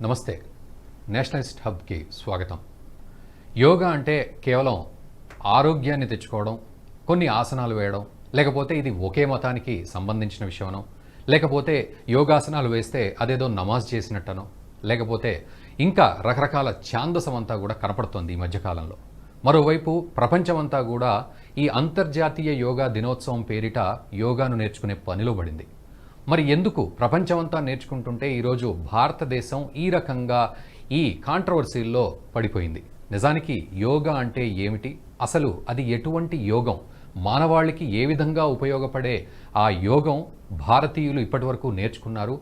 నమస్తే. నేషనలిస్ట్ హబ్కి స్వాగతం. యోగా అంటే కేవలం ఆరోగ్యాన్ని తెచ్చుకోవడం, కొన్ని ఆసనాలు వేయడం, లేకపోతే ఇది ఒకే మతానికి సంబంధించిన విషయమనో, లేకపోతే యోగాసనాలు వేస్తే అదేదో నమాజ్ చేసినట్టనో, లేకపోతే ఇంకా రకరకాల ఛాందసమంతా కూడా కనపడుతోంది ఈ మధ్యకాలంలో. మరోవైపు ప్రపంచమంతా కూడా ఈ అంతర్జాతీయ యోగా దినోత్సవం పేరిట యోగాను నేర్చుకునే పనిలో పడింది. మరి ఎందుకు ప్రపంచమంతా నేర్చుకుంటుంటే ఈరోజు భారతదేశం ఈ రకంగా ఈ కాంట్రవర్సీల్లో పడిపోయింది? నిజానికి యోగా అంటే ఏమిటి, అసలు అది ఎటువంటి యోగం, మానవాళికి ఏ విధంగా ఉపయోగపడే ఆ యోగం భారతీయులు ఇప్పటివరకు నేర్చుకున్నారు?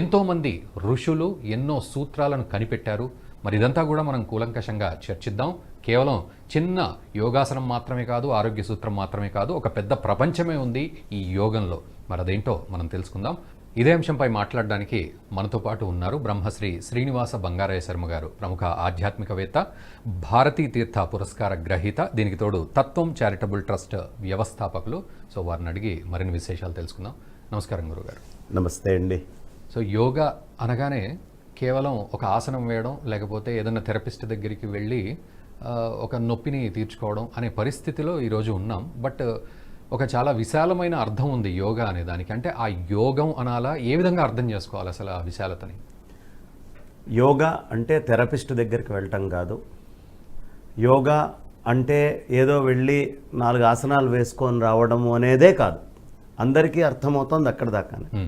ఎంతోమంది ఋషులు ఎన్నో సూత్రాలను కనిపెట్టారు. మరి ఇదంతా కూడా మనం కూలంకషంగా చర్చిద్దాం. కేవలం చిన్న యోగాసనం మాత్రమే కాదు, ఆరోగ్య సూత్రం మాత్రమే కాదు, ఒక పెద్ద ప్రపంచమే ఉంది ఈ యోగంలో. మరి అదేంటో మనం తెలుసుకుందాం. ఇదే అంశంపై మాట్లాడడానికి మనతో పాటు ఉన్నారు బ్రహ్మశ్రీ శ్రీనివాస బంగారయ్య శర్మ గారు, ప్రముఖ ఆధ్యాత్మికవేత్త, భారతీ తీర్థ పురస్కార గ్రహీత, దీనికి తోడు తత్వం చారిటబుల్ ట్రస్ట్ వ్యవస్థాపకులు. సో వారిని అడిగి మరిన్ని విశేషాలు తెలుసుకుందాం. నమస్కారం గురుగారు. నమస్తే అండి. సో యోగా అనగానే కేవలం ఒక ఆసనం వేయడం, లేకపోతే ఏదైనా థెరపిస్ట్ దగ్గరికి వెళ్ళి ఒక నొప్పిని తీర్చుకోవడం అనే పరిస్థితిలో ఈరోజు ఉన్నాం. బట్ ఒక చాలా విశాలమైన అర్థం ఉంది యోగా అనే దానికి. అంటే ఆ యోగం అనాలా, ఏ విధంగా అర్థం చేసుకోవాలి అసలు ఆ విశాలతని? యోగా అంటే థెరపిస్ట్ దగ్గరికి వెళ్ళటం కాదు. యోగా అంటే ఏదో వెళ్ళి 4 ఆసనాలు వేసుకొని రావడము అనేదే కాదు. అందరికీ అర్థమవుతుంది అక్కడ దాకానే.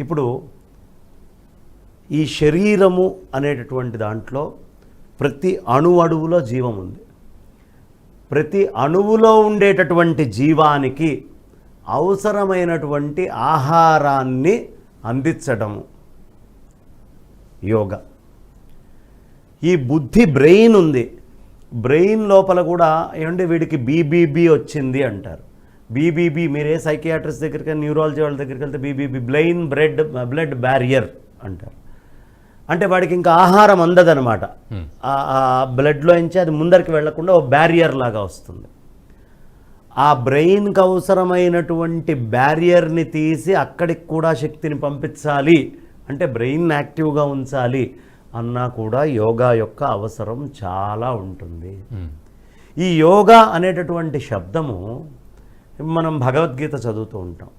ఇప్పుడు ఈ శరీరము అనేటటువంటి దాంట్లో ప్రతి అణువణువులో జీవం ఉంది. ప్రతి అణువులో ఉండేటటువంటి జీవానికి అవసరమైనటువంటి ఆహారాన్ని అందించడము యోగా. ఈ బుద్ధి బ్రెయిన్ ఉంది. బ్రెయిన్ లోపల కూడా ఏమంటే వీడికి బీబీబీ వచ్చింది అంటారు. బీబీబీ మీరే సైకియాట్రిస్ట్ దగ్గరికి, న్యూరాలజీ వాళ్ళ దగ్గరికి వెళ్తే బీబీబీ బ్రెయిన్ బ్లడ్ బ్యారియర్ అంటారు. అంటే వాడికి ఇంకా ఆహారం అందదనమాట. ఆ బ్లడ్లో నుంచి అది ముందరికి వెళ్లకుండా ఓ బ్యారియర్ లాగా వస్తుంది. ఆ బ్రెయిన్కి అవసరమైనటువంటి బ్యారియర్ని తీసి అక్కడికి కూడా శక్తిని పంపించాలి అంటే బ్రెయిన్ యాక్టివ్గా ఉంచాలి అన్నా కూడా యోగా యొక్క అవసరం చాలా ఉంటుంది. ఈ యోగా అనేటటువంటి శబ్దము మనం భగవద్గీత చదువుతూ ఉంటాం.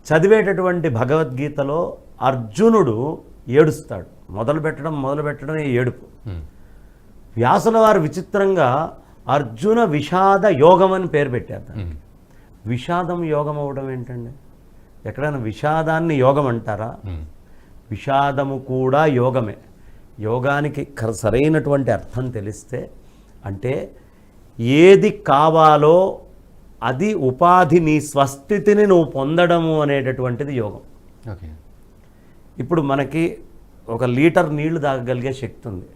చదివేటటువంటి భగవద్గీతలో అర్జునుడు ఏడుస్తాడు. మొదలు పెట్టడమే ఏడుపు. వ్యాసుల వారు విచిత్రంగా అర్జున విషాద యోగం అని పేరు పెట్టారు దానికి. విషాదం యోగం అవ్వడం ఏంటండి? ఎక్కడైనా విషాదాన్ని యోగం అంటారా? విషాదము కూడా యోగమే. యోగానికి సరైనటువంటి అర్థం తెలిస్తే, అంటే ఏది కావాలో అది ఉపాధి, నీ స్వస్థితిని నువ్వు పొందడము అనేటటువంటిది యోగం. ఓకే. ఇప్పుడు మనకి 1 లీటర్ నీళ్లు తాగగలిగే శక్తి ఉంది.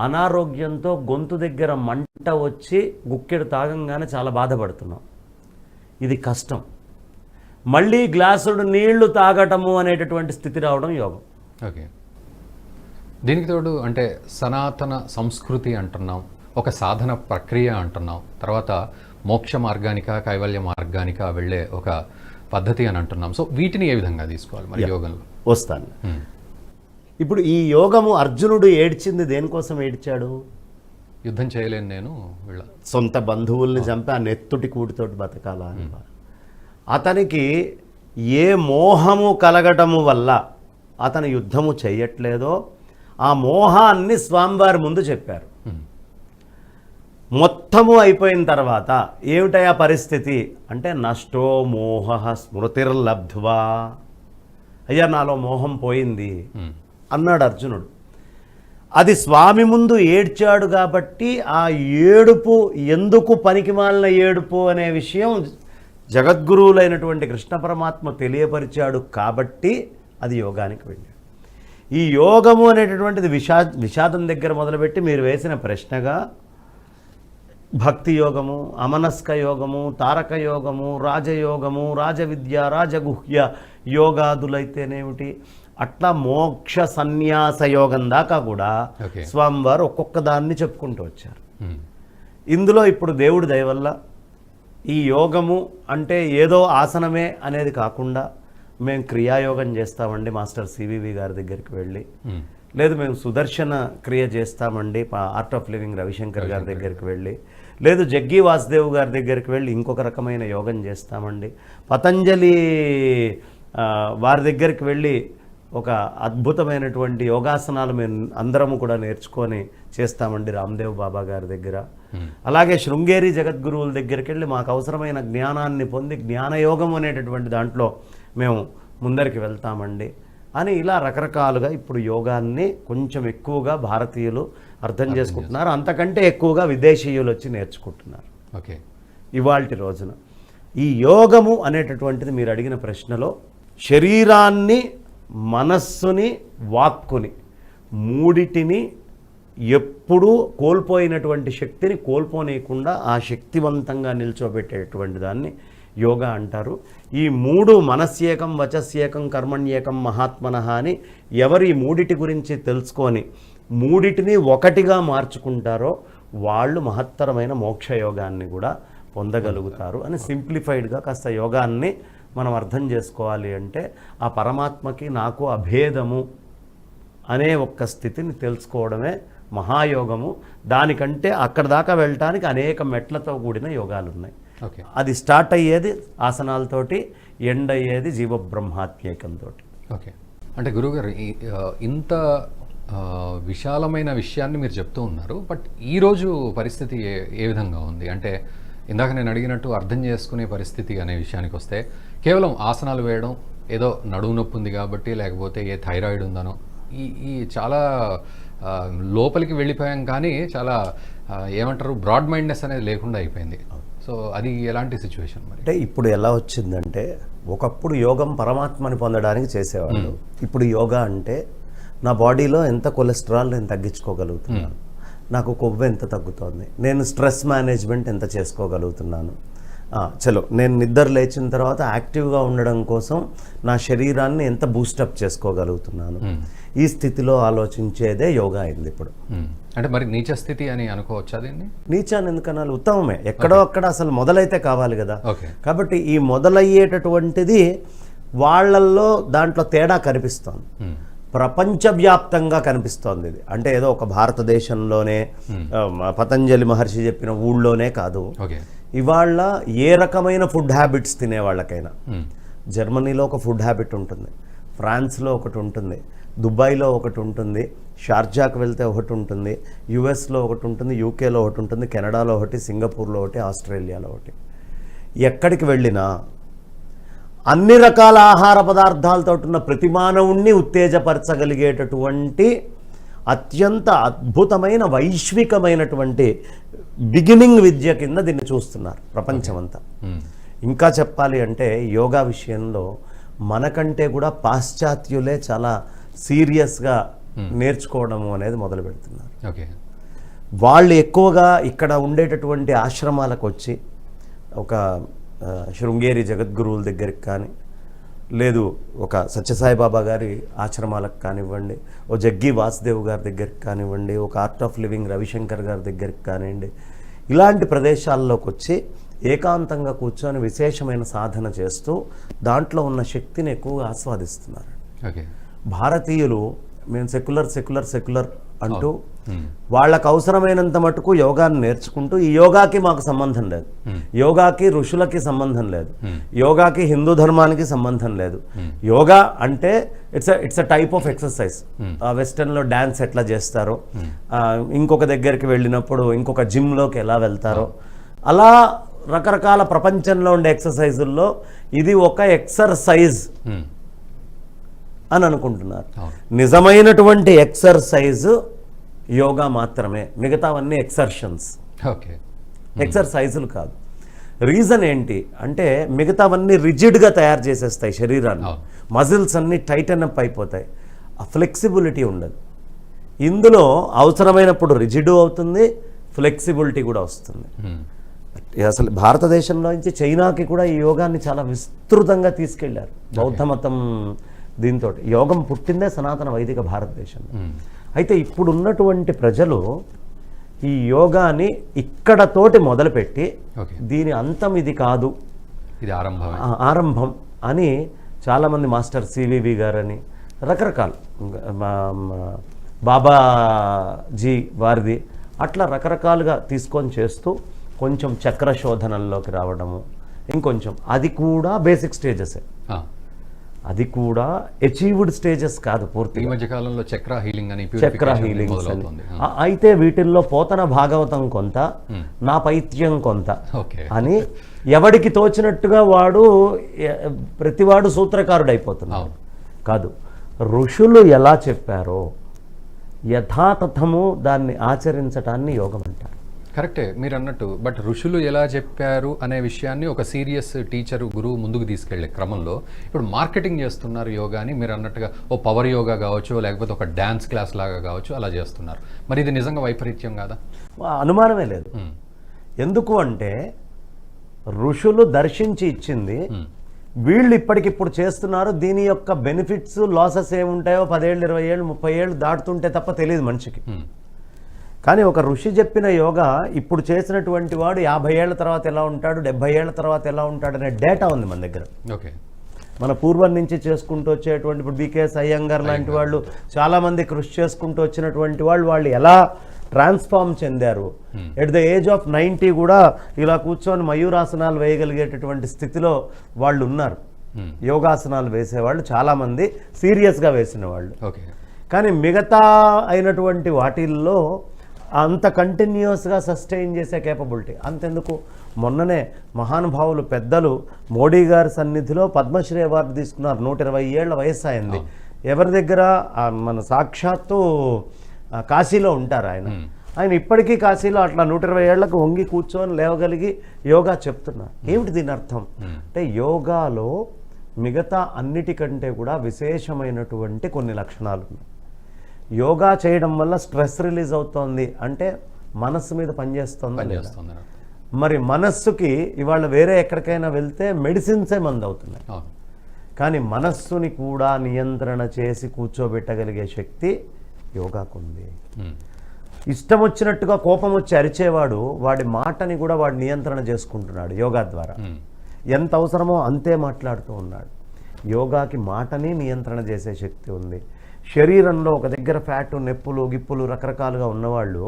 అనారోగ్యంతో గొంతు దగ్గర మంట వచ్చి గుక్కెడు తాగంగానే చాలా బాధపడుతున్నాం. ఇది కష్టం. మళ్ళీ గ్లాసుడు నీళ్లు తాగటము అనేటటువంటి స్థితి రావడం యోగం. ఓకే. దీనికి తోడు అంటే సనాతన సంస్కృతి అంటున్నాం, ఒక సాధన ప్రక్రియ అంటున్నాం, తర్వాత మోక్ష మార్గానిక కైవల్య మార్గానిక వెళ్ళే ఒక పద్ధతి అని అంటున్నాం. సో వీటిని ఏ విధంగా తీసుకోవాలి మరి యోగంలో? వస్తాను. ఇప్పుడు ఈ యోగము, అర్జునుడు ఏడ్చింది దేనికోసం ఏడ్చాడు? యుద్ధం చేయలేను నేను, సొంత బంధువుల్ని చంపి ఆ నెత్తుటి కూటితోటి బతకాలా అని. అతనికి ఏ మోహము కలగటము వల్ల అతను యుద్ధము చేయట్లేదో ఆ మోహాన్ని స్వామివారి ముందు చెప్పారు. మొత్తము అయిపోయిన తర్వాత ఏమిటయా పరిస్థితి అంటే, నష్టో మోహ స్మృతిర్లబ్ధ్వా, అయ్యా నాలో మోహం పోయింది అన్నాడు అర్జునుడు. అది స్వామి ముందు ఏడ్చాడు కాబట్టి ఆ ఏడుపు ఎందుకు పనికిమాలిన ఏడుపు అనే విషయం జగద్గురువులైనటువంటి కృష్ణ పరమాత్మ తెలియపరిచాడు కాబట్టి అది యోగానికి వెళ్ళాడు. ఈ యోగము అనేటటువంటిది విషాదం దగ్గర మొదలుపెట్టి మీరు వేసిన ప్రశ్నగా భక్తి యోగము, అమనస్క యోగము, తారక యోగము, రాజయోగము, రాజవిద్య, రాజగుహ్య యోగాదులైతేనేమిటి, అట్లా మోక్ష సన్యాస యోగం దాకా కూడా స్వామివారు ఒక్కొక్క దాన్ని చెప్పుకుంటూ వచ్చారు. ఇందులో ఇప్పుడు దేవుడి దయ వల్ల ఈ యోగము అంటే ఏదో ఆసనమే అనేది కాకుండా మేము క్రియాయోగం చేస్తామండి మాస్టర్ సివివి గారి దగ్గరికి వెళ్ళి లేదు మేము సుదర్శన క్రియ చేస్తామండి ఆర్ట్ ఆఫ్ లివింగ్ రవిశంకర్ గారి దగ్గరికి వెళ్ళి, లేదు జగ్గి వాసుదేవ్ గారి దగ్గరికి వెళ్ళి ఇంకొక రకమైన యోగం చేస్తామండి, పతంజలి వారి దగ్గరికి వెళ్ళి ఒక అద్భుతమైనటువంటి యోగాసనాలు మేము అందరము కూడా నేర్చుకొని చేస్తామండి రామ్దేవ్ బాబా గారి దగ్గర. అలాగే శృంగేరి జగద్గురువుల దగ్గరికి వెళ్ళి మాకు అవసరమైన జ్ఞానాన్ని పొంది జ్ఞానయోగం అనేటటువంటి దాంట్లో మేము ముందరికి వెళ్తామండి అని ఇలా రకరకాలుగా ఇప్పుడు యోగాన్ని కొంచెం ఎక్కువగా భారతీయులు అర్థం చేసుకుంటున్నారు, అంతకంటే ఎక్కువగా విదేశీయులు వచ్చి నేర్చుకుంటున్నారు. ఓకే, ఇవాల్టి రోజున ఈ యోగము అనేటటువంటిది మీరు అడిగిన ప్రశ్నలో శరీరాన్ని, మనస్సుని, వాక్కుని మూడిటిని ఎప్పుడూ కోల్పోయినటువంటి శక్తిని కోల్పోనీయకుండా ఆ శక్తివంతంగా నిల్చోబెట్టేటువంటి దాన్ని యోగా అంటారు. ఈ మూడు మనస్యేకం, వచస్యేకం, కర్మణ్యేకం, మహాత్మనః అని ఎవరు ఈ మూడిటి గురించి తెలుసుకొని మూడిటిని ఒకటిగా మార్చుకుంటారో వాళ్ళు మహత్తరమైన మోక్షయోగాన్ని కూడా పొందగలుగుతారు అని సింప్లిఫైడ్గా కాస్త యోగాన్ని మనం అర్థం చేసుకోవాలి. అంటే ఆ పరమాత్మకి నాకు అభేదము అనే ఒక్క స్థితిని తెలుసుకోవడమే మహాయోగము. దానికంటే అక్కడ దాకా వెళ్ళటానికి అనేక మెట్లతో కూడిన యోగాలు ఉన్నాయి. ఓకే, అది స్టార్ట్ అయ్యేది ఆసనాలతోటి, ఎండ్ అయ్యేది జీవబ్రహ్మాత్మేకంతో. ఓకే, అంటే గురువుగారు ఇంత విశాలమైన విషయాన్ని మీరు చెప్తూ ఉన్నారు, బట్ ఈరోజు పరిస్థితి ఏ విధంగా ఉంది? అంటే ఇందాక నేను అడిగినట్టు అర్థం చేసుకునే పరిస్థితి అనే విషయానికి వస్తే కేవలం ఆసనాలు వేయడం, ఏదో నడుము నొప్పి ఉంది కాబట్టి, లేకపోతే ఏ థైరాయిడ్ ఉందనో, ఈ చాలా లోపలికి వెళ్ళిపోయాం, కానీ చాలా ఏమంటారు బ్రాడ్ మైండ్నెస్ అనేది లేకుండా అయిపోయింది. సో అది ఎలాంటి సిచ్యువేషన్ మరి? అంటే ఇప్పుడు ఎలా వచ్చిందంటే, ఒకప్పుడు యోగం పరమాత్మని పొందడానికి చేసేవాళ్ళు, ఇప్పుడు యోగా అంటే నా బాడీలో ఎంత కొలెస్ట్రాల్ నేను తగ్గించుకోగలుగుతున్నాను, నాకు కొవ్వు ఎంత తగ్గుతోంది, నేను స్ట్రెస్ మేనేజ్మెంట్ ఎంత చేసుకోగలుగుతున్నాను, చలో నేను నిద్ర లేచిన తర్వాత యాక్టివ్గా ఉండడం కోసం నా శరీరాన్ని ఎంత బూస్టప్ చేసుకోగలుగుతున్నాను, ఈ స్థితిలో ఆలోచించేదే యోగా అయింది ఇప్పుడు. అంటే మరి నీచ స్థితి అని అనుకోవచ్చా దీన్ని? నీచాన్ని ఎందుకనాలి, ఉత్తమమే. ఎక్కడో అక్కడ అసలు మొదలైతే కావాలి కదా. ఓకే, కాబట్టి ఈ మొదలయ్యేటటువంటిది వాళ్ళల్లో దాంట్లో తేడా కనిపిస్తోంది, ప్రపంచవ్యాప్తంగా కనిపిస్తోంది ఇది. అంటే ఏదో ఒక భారతదేశంలోనే పతంజలి మహర్షి చెప్పిన ఊళ్ళోనే కాదు. ఇవాళ ఏ రకమైన ఫుడ్ హ్యాబిట్స్ తినే వాళ్ళకైనా, జర్మనీలో ఒక ఫుడ్ హ్యాబిట్ ఉంటుంది, ఫ్రాన్స్లో ఒకటి ఉంటుంది, దుబాయ్లో ఒకటి ఉంటుంది, షార్జాకు వెళ్తే ఒకటి ఉంటుంది, యుఎస్లో ఒకటి ఉంటుంది, యూకేలో ఒకటి ఉంటుంది, కెనడాలో ఒకటి, సింగపూర్లో ఒకటి, ఆస్ట్రేలియాలో ఒకటి. ఎక్కడికి వెళ్ళినా అన్ని రకాల ఆహార పదార్థాలతో ఉన్న ప్రతి మానవుణ్ణి ఉత్తేజపరచగలిగేటటువంటి అత్యంత అద్భుతమైన వైశ్వికమైనటువంటి బిగినింగ్ విద్య కింద దీన్ని చూస్తున్నారు ప్రపంచమంతా. ఇంకా చెప్పాలి అంటే యోగా విషయంలో మనకంటే కూడా పాశ్చాత్యులే చాలా సీరియస్గా నేర్చుకోవడము అనేది మొదలు పెడుతున్నారు. వాళ్ళు ఎక్కువగా ఇక్కడ ఉండేటటువంటి ఆశ్రమాలకు వచ్చి ఒక శృంగేరి జగద్గురువుల దగ్గరికి కానీ, లేదు ఒక సత్యసాయిబాబా గారి ఆశ్రమాలకు కానివ్వండి, ఓ జగ్గి వాసుదేవ్ గారి దగ్గరికి కానివ్వండి, ఒక ఆర్ట్ ఆఫ్ లివింగ్ రవిశంకర్ గారి దగ్గరికి కానివ్వండి, ఇలాంటి ప్రదేశాల్లోకి వచ్చి ఏకాంతంగా కూర్చొని విశేషమైన సాధన చేస్తూ దాంట్లో ఉన్న శక్తిని ఎక్కువగా ఆస్వాదిస్తున్నారు. భారతీయులు మేము సెక్యులర్ అంటూ వాళ్ళకు అవసరమైనంత మటుకు యోగాన్ని నేర్చుకుంటూ, ఈ యోగాకి మాకు సంబంధం లేదు, యోగాకి ఋషులకి సంబంధం లేదు, యోగాకి హిందూ ధర్మానికి సంబంధం లేదు, యోగా అంటే it's a type of exercise. వెస్టర్న్లో డ్యాన్స్ ఎట్లా చేస్తారో, ఇంకొక దగ్గరికి వెళ్ళినప్పుడు ఇంకొక జిమ్లోకి ఎలా వెళ్తారో, అలా రకరకాల ప్రపంచంలో ఉండే ఎక్సర్సైజుల్లో ఇది ఒక ఎక్సర్సైజ్ అని అనుకుంటున్నారు. నిజమైనటువంటి ఎక్సర్సైజ్ యోగా మాత్రమే, మిగతావన్నీ ఎక్సర్షన్స్, ఎక్సర్సైజులు కాదు. రీజన్ ఏంటి అంటే మిగతావన్నీ రిజిడ్గా తయారు చేసేస్తాయి శరీరాన్ని, మజిల్స్ అన్నీ టైటన్ అప్ అయిపోతాయి, ఆ ఫ్లెక్సిబిలిటీ ఉండదు. ఇందులో అవసరమైనప్పుడు రిజిడ్ అవుతుంది, ఫ్లెక్సిబిలిటీ కూడా వస్తుంది. అసలు భారతదేశంలో నుంచి చైనాకి కూడా ఈ యోగాన్ని చాలా విస్తృతంగా తీసుకెళ్లారు. బౌద్ధ మతం దీంతో యోగం పుట్టిందే సనాతన వైదిక భారతదేశంలో. అయితే ఇప్పుడు ఉన్నటువంటి ప్రజలు ఈ యోగాని ఇక్కడతోటి మొదలుపెట్టి దీని అంతం ఇది కాదు, ఇది ఆరంభం అని చాలామంది మాస్టర్ సివివి గారని రకరకాల బాబాజీ వారిది, అట్లా రకరకాలుగా తీసుకొని చేస్తూ కొంచెం చక్ర శోధనల్లోకి రావడము, ఇంకొంచెం అది కూడా బేసిక్ స్టేజెసే, అది కూడా అచీవ్డ్ స్టేజెస్ కాదు ఈ పూర్తి. మధ్య కాలంలో చక్ర హీలింగ్ అని చక్ర హీలింగ్ అయితే వీటిల్లో పోతన భాగవతం కొంత, నా పైత్యం కొంత అని ఎవడికి తోచినట్టుగా వాడు ప్రతివాడు సూత్రకారుడు అయిపోతున్నాడు. కాదు, ఋషులు ఎలా చెప్పారో యథాతథము దాన్ని ఆచరించటాన్ని యోగం అంటారు. కరెక్టే మీరు అన్నట్టు. బట్ ఋషులు ఎలా చెప్పారు అనే విషయాన్ని ఒక సీరియస్ టీచర్ గురువు ముందుకు తీసుకెళ్లే క్రమంలో ఇప్పుడు మార్కెటింగ్ చేస్తున్నారు యోగాని. మీరు అన్నట్టుగా ఓ పవర్ యోగా కావచ్చు, లేకపోతే ఒక డ్యాన్స్ క్లాస్ లాగా కావచ్చు, అలా చేస్తున్నారు. మరి ఇది నిజంగా వైపరీత్యం కాదా? అనుమానమే లేదు. ఎందుకు అంటే ఋషులు దర్శించి ఇచ్చింది, వీళ్ళు ఇప్పటికిప్పుడు చేస్తున్నారు. దీని యొక్క బెనిఫిట్స్ లాసెస్ ఏముంటాయో 10 ఏళ్ళు 20 ఏళ్ళు 30 ఏళ్ళు దాటుతుంటే తప్ప తెలియదు మనిషికి. కానీ ఒక ఋషి చెప్పిన యోగా ఇప్పుడు చేసినటువంటి వాడు 50 ఏళ్ల తర్వాత ఎలా ఉంటాడు, 70 ఏళ్ల తర్వాత ఎలా ఉంటాడు అనే డేటా ఉంది మన దగ్గర. ఓకే, మన పూర్వం నుంచి చేసుకుంటూ వచ్చేటువంటి ఇప్పుడు బికేఎస్ అయ్యంగార్ లాంటి వాళ్ళు చాలామంది కృషి చేసుకుంటూ వచ్చినటువంటి వాళ్ళు ఎలా ట్రాన్స్ఫార్మ్ చెందారు. ఎట్ ద ఏజ్ ఆఫ్ 90 కూడా ఇలా కూర్చొని మయూరాసనాలు వేయగలిగేటటువంటి స్థితిలో వాళ్ళు ఉన్నారు. యోగాసనాలు వేసేవాళ్ళు చాలామంది సీరియస్గా వేసిన వాళ్ళు. కానీ మిగతా అయినటువంటి వాటిల్లో అంత కంటిన్యూస్గా సస్టైన్ చేసే కేపబిలిటీ అంతెందుకు. మొన్ననే మహానుభావులు పెద్దలు మోడీ గారి సన్నిధిలో పద్మశ్రీ అవార్డు తీసుకున్నారు. 120 ఏళ్ల వయస్సు అయింది. ఎవరి దగ్గర? మన సాక్షాత్తు కాశీలో ఉంటారు ఆయన ఇప్పటికీ కాశీలో అట్లా 120 ఏళ్లకు వంగి కూర్చొని లేవగలిగి యోగా చెప్తున్నారు. ఏమిటి దీని అర్థం అంటే యోగాలో మిగతా అన్నిటికంటే కూడా విశేషమైనటువంటి కొన్ని లక్షణాలు ఉన్నాయి. యోగా చేయడం వల్ల స్ట్రెస్ రిలీజ్ అవుతోంది అంటే మనస్సు మీద పనిచేస్తుంది. మరి మనస్సుకి ఇవాళ వేరే ఎక్కడికైనా వెళ్తే మెడిసిన్సే మందు అవుతున్నాయి. కానీ మనస్సుని కూడా నియంత్రణ చేసి కూర్చోబెట్టగలిగే శక్తి యోగాకుంది. ఇష్టం వచ్చినట్టుగా కోపం వచ్చి అరిచేవాడు వాడి మాటని కూడా వాడు నియంత్రణ చేసుకుంటున్నాడు యోగా ద్వారా. ఎంత అవసరమో అంతే మాట్లాడుతూ ఉన్నాడు. యోగాకి మాటని నియంత్రణ చేసే శక్తి ఉంది. శరీరంలో ఒక దగ్గర ఫ్యాటు, నొప్పులు, గిప్పులు రకరకాలుగా ఉన్నవాళ్ళు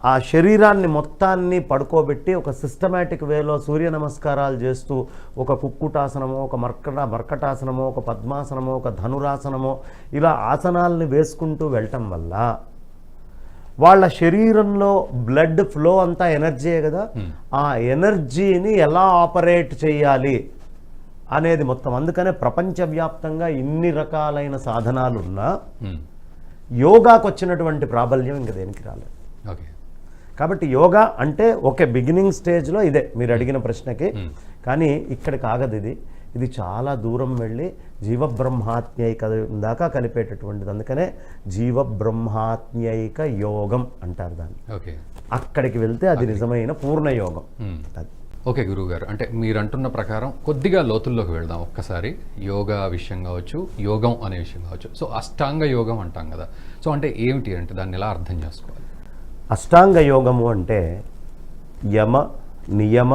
ఆ శరీరాన్ని మొత్తాన్ని పడుకోబెట్టి ఒక సిస్టమేటిక్ వేలో సూర్య నమస్కారాలు చేస్తూ ఒక కుక్కుటాసనమో, ఒక మర్కటాసనమో, ఒక పద్మాసనమో, ఒక ధనురాసనమో ఇలా ఆసనాలని వేసుకుంటూ వెళ్ళటం వల్ల వాళ్ళ శరీరంలో బ్లడ్ ఫ్లో అంతా ఎనర్జీయే కదా, ఆ ఎనర్జీని ఎలా ఆపరేట్ చేయాలి అనేది మొత్తం. అందుకనే ప్రపంచవ్యాప్తంగా ఇన్ని రకాలైన సాధనాలు ఉన్నా యోగాకు వచ్చినటువంటి ప్రాబల్యం ఇంక దేనికి రాలేదు. కాబట్టి యోగా అంటే ఒక బిగినింగ్ స్టేజ్లో ఇదే మీరు అడిగిన ప్రశ్నకి. కానీ ఇక్కడికి ఆగదు. ఇది చాలా దూరం వెళ్ళి జీవబ్రహ్మాత్మైక దాకా కలిపేటటువంటిది. అందుకనే జీవబ్రహ్మాత్మైక యోగం అంటారు దాన్ని. అక్కడికి వెళ్తే అది నిజమైన పూర్ణ యోగం. ఓకే గురువు గారు, అంటే మీరు అంటున్న ప్రకారం కొద్దిగా లోతుల్లోకి వెళ్దాం ఒక్కసారి. యోగా విషయం కావచ్చు, యోగం అనే విషయం కావచ్చు. సో అష్టాంగ యోగం అంటాం కదా, సో అంటే ఏమిటి అంటే దాన్ని ఎలా అర్థం చేసుకోవాలి? అష్టాంగ యోగము అంటే యమ, నియమ,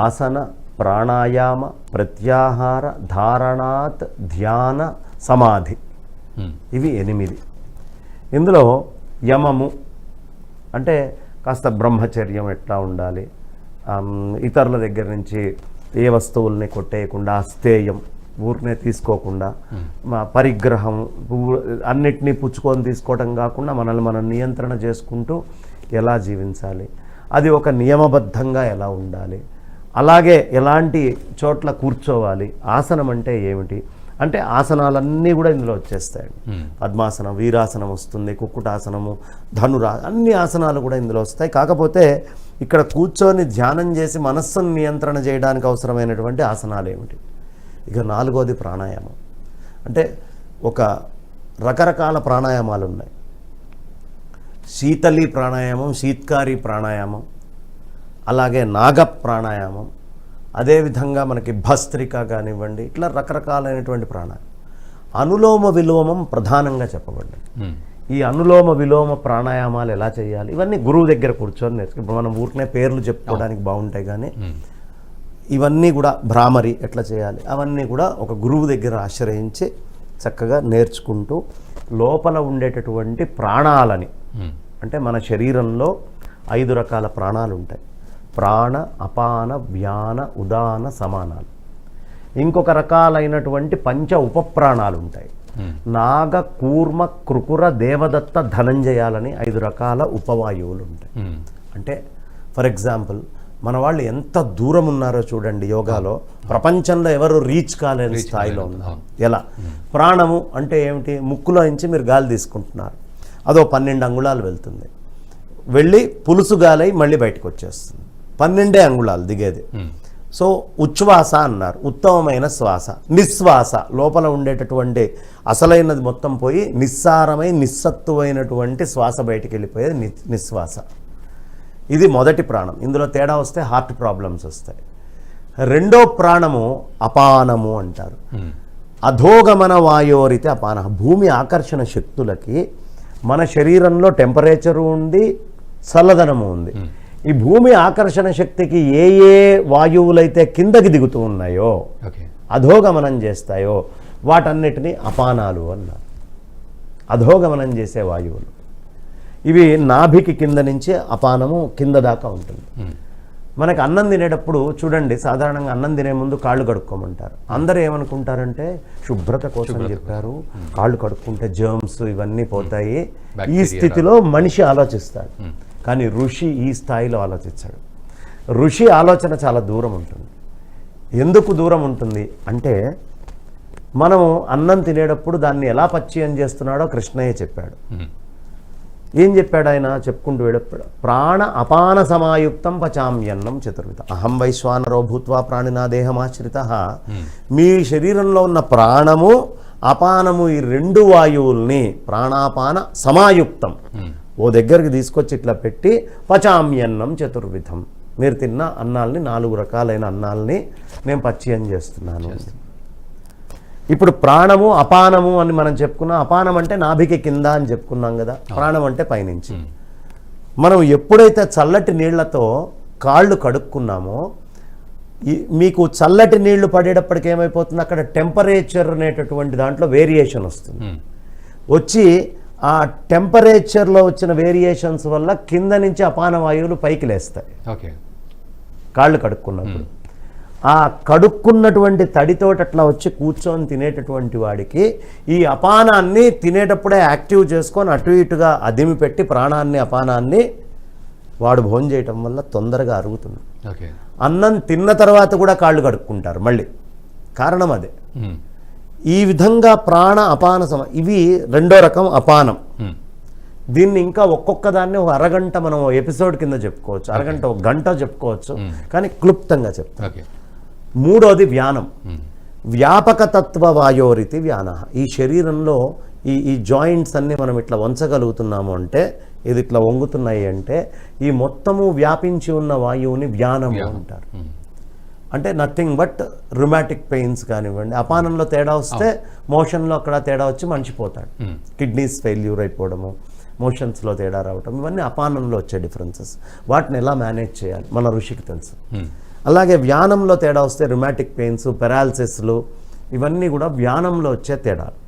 ఆసన, ప్రాణాయామ, ప్రత్యాహార, ధారణాత్, ధ్యాన, సమాధి, ఇవి 8. ఇందులో యమము అంటే కాస్త బ్రహ్మచర్యం ఎట్లా ఉండాలి, ఇతరుల దగ్గర నుంచి ఏ వస్తువుల్ని కొట్టేయకుండా, అస్థేయం ఊరినే తీసుకోకుండా, పరిగ్రహం అన్నిటినీ పుచ్చుకొని తీసుకోవడం కాకుండా మనల్ని మనం నియంత్రణ చేసుకుంటూ ఎలా జీవించాలి, అది ఒక నియమబద్ధంగా ఎలా ఉండాలి, అలాగే ఎలాంటి చోట్ల కూర్చోవాలి, ఆసనం అంటే ఏమిటి అంటే ఆసనాలన్నీ కూడా ఇందులో వచ్చేస్తాయండి. పద్మాసనం, వీరాసనం వస్తుంది, కుక్కుటాసనము, అన్ని ఆసనాలు కూడా ఇందులో వస్తాయి. కాకపోతే ఇక్కడ కూర్చొని ధ్యానం చేసి మనస్సును నియంత్రణ చేయడానికి అవసరమైనటువంటి ఆసనాలు ఏమిటి? ఇక 4వది ప్రాణాయామం. అంటే ఒక రకరకాల ప్రాణాయామాలు ఉన్నాయి. శీతలి ప్రాణాయామం, శీత్కారి ప్రాణాయామం, అలాగే నాగ ప్రాణాయామం, అదేవిధంగా మనకి భస్త్రిక కానివ్వండి, ఇట్లా రకరకాలైనటువంటి ప్రాణాయామం. అనులోమ విలోమం ప్రధానంగా చెప్పబడ్డాయి. ఈ అనులోమ విలోమ ప్రాణాయామాలు ఎలా చేయాలి ఇవన్నీ గురువు దగ్గర కూర్చొని నేర్చుకో. ఇప్పుడు మనం ఊరికనే పేర్లు చెప్పుకోవడానికి బాగుంటాయి, కానీ ఇవన్నీ కూడా భ్రామరి ఎట్లా చేయాలి అవన్నీ కూడా ఒక గురువు దగ్గర ఆశ్రయించి చక్కగా నేర్చుకుంటూ లోపల ఉండేటటువంటి ప్రాణాలని, మ్మ్. అంటే మన శరీరంలో 5 రకాల ప్రాణాలు ఉంటాయి. ప్రాణ, అపాన, వ్యాన, ఉదాన, సమానాలు. ఇంకొక రకాలైనటువంటి పంచ ఉపప్రాణాలు ఉంటాయి. నాగ, కూర్మ, కృకుర, దేవదత్త, ధనంజయాలని 5 రకాల ఉపవాయువులు ఉంటాయి. మ్మ్. అంటే ఫర్ ఎగ్జాంపుల్ మన వాళ్ళు ఎంత దూరం ఉన్నారో చూడండి. యోగాలో ప్రపంచంలో ఎవరు రీచ్ కాలేని స్థాయిలో ఉన్నారు. ఎలా? ప్రాణము అంటే ఏమిటి? ముక్కులో నుంచి మీరు గాలి తీసుకుంటున్నారు, అదో 12 అంగుళాలు వెళ్తుంది, వెళ్ళి పులుసు గాలై మళ్ళీ బయటకు వచ్చేస్తుంది. 12 అంగుళాలు దిగేది. సో ఉచ్ఛ్వాస అన్నారు, ఉత్తమమైన శ్వాస. నిశ్వాస, లోపల ఉండేటటువంటి అసలైనది మొత్తం పోయి నిస్సారమై నిస్సత్తువైనటువంటి శ్వాస బయటికి వెళ్ళిపోయేది నిశ్వాస. ఇది మొదటి ప్రాణం. ఇందులో తేడా వస్తే హార్ట్ ప్రాబ్లమ్స్ వస్తాయి. రెండో ప్రాణము అపానము అంటారు. అధోగమన వాయోరితే అపాన. భూమి ఆకర్షణ శక్తులకి మన శరీరంలో టెంపరేచరు ఉంది, చల్లదనము ఉంది. ఈ భూమి ఆకర్షణ శక్తికి ఏ ఏ వాయువులైతే కిందకి దిగుతూ ఉన్నాయో, అధోగమనం చేస్తాయో, వాటన్నిటినీ అపానాలు అన్నారు. అధోగమనం చేసే వాయువులు ఇవి. నాభికి కింద నుంచి అపానము కింద దాకా ఉంటుంది. మనకి అన్నం తినేటప్పుడు చూడండి, సాధారణంగా అన్నం తినే ముందు కాళ్ళు కడుక్కోమంటారు. అందరూ ఏమనుకుంటారంటే శుభ్రత కోసం చెప్పారు, కాళ్ళు కడుక్కుంటే జర్మ్స్ ఇవన్నీ పోతాయి. ఈ స్థితిలో మనిషి ఆలోచిస్తాడు, కానీ ఋషి ఈ స్థాయిలో ఆలోచించాడు. ఋషి ఆలోచన చాలా దూరం ఉంటుంది. ఎందుకు దూరం ఉంటుంది అంటే, మనము అన్నం తినేటప్పుడు దాన్ని ఎలా పచ్యం చేస్తున్నాడో కృష్ణయ్య చెప్పాడు. ఏం చెప్పాడు ఆయన? చెప్పుకుంటూ వెళ్ళాడు, ప్రాణ అపాన సమాయుక్తం పచామ్యన్నం చతుర్విధ. అహం వైశ్వానరో భూత్వా ప్రాణినా దేహమాశ్రిత. మీ శరీరంలో ఉన్న ప్రాణము, అపానము, ఈ 2 వాయువుల్ని ప్రాణాపాన సమాయుక్తం ఓ దగ్గరికి తీసుకొచ్చి ఇట్లా పెట్టి పచామ్యన్నం చతుర్విధం. మీరు తిన్న అన్నాల్ని, 4 రకాలైన అన్నాల్ని నేను పచ్యం చేస్తున్నాను. ఇప్పుడు ప్రాణము, అపానము అని మనం చెప్పుకున్నాం. అపానం అంటే నాభికి కింద అని చెప్పుకున్నాం కదా, ప్రాణం అంటే పైనుంచి. మనం ఎప్పుడైతే చల్లటి నీళ్లతో కాళ్ళు కడుక్కున్నామో, మీకు చల్లటి నీళ్లు పడేటప్పటికి ఏమైపోతుంది, అక్కడ టెంపరేచర్ అనేటటువంటి దాంట్లో వేరియేషన్ వస్తుంది. వచ్చి ఆ టెంపరేచర్లో వచ్చిన వేరియేషన్స్ వల్ల కింద నుంచి అపాన వాయువులు పైకి లేస్తాయి కాళ్ళు కడుక్కున్నప్పుడు. ఆ కడుక్కున్నటువంటి తడితోటి అట్లా వచ్చి కూర్చొని తినేటటువంటి వాడికి ఈ అపానాన్ని తినేటప్పుడే యాక్టివ్ చేసుకొని అటు ఇటుగా అదిమి పెట్టి ప్రాణాన్ని, అపానాన్ని వాడు భోజనం చేయటం వల్ల తొందరగా అరుగుతుంది. అన్నం తిన్న తర్వాత కూడా కాళ్ళు కడుక్కుంటారు మళ్ళీ, కారణం అదే. ఈ విధంగా ప్రాణ అపాన ఇవి 2వ రకం అపానం. దీన్ని ఇంకా ఒక్కొక్క దాన్ని ఒక అరగంట మనం ఎపిసోడ్ కింద చెప్పుకోవచ్చు, అరగంట, 1 గంట చెప్పుకోవచ్చు, కానీ క్లుప్తంగా చెప్తాం. 3వది వ్యానం. వ్యాపక తత్వ వాయోరితి వ్యాన. ఈ శరీరంలో ఈ జాయింట్స్ అన్ని మనం ఇట్లా వంచగలుగుతున్నాము అంటే, ఇది ఇట్లా వంగుతున్నాయి అంటే, ఈ మొత్తము వ్యాపించి ఉన్న వాయువుని వ్యానము అంటారు. అంటే నథింగ్ బట్ రుమాటిక్ పెయిన్స్ కానివ్వండి. అపానంలో తేడా వస్తే మోషన్లో అక్కడ తేడా వచ్చి మనిషిపోతాడు. కిడ్నీస్ ఫెయిల్యూర్ అయిపోవడము, మోషన్స్లో తేడా రావటం, ఇవన్నీ అపానంలో వచ్చే డిఫరెన్సెస్. వాటిని ఎలా మేనేజ్ చేయాలి మన ఋషికి తెలుసు. అలాగే వ్యానంలో తేడా వస్తే రుమాటిక్ పెయిన్స్, పెరాలసిస్లు, ఇవన్నీ కూడా వ్యానంలో వచ్చే తేడాలు.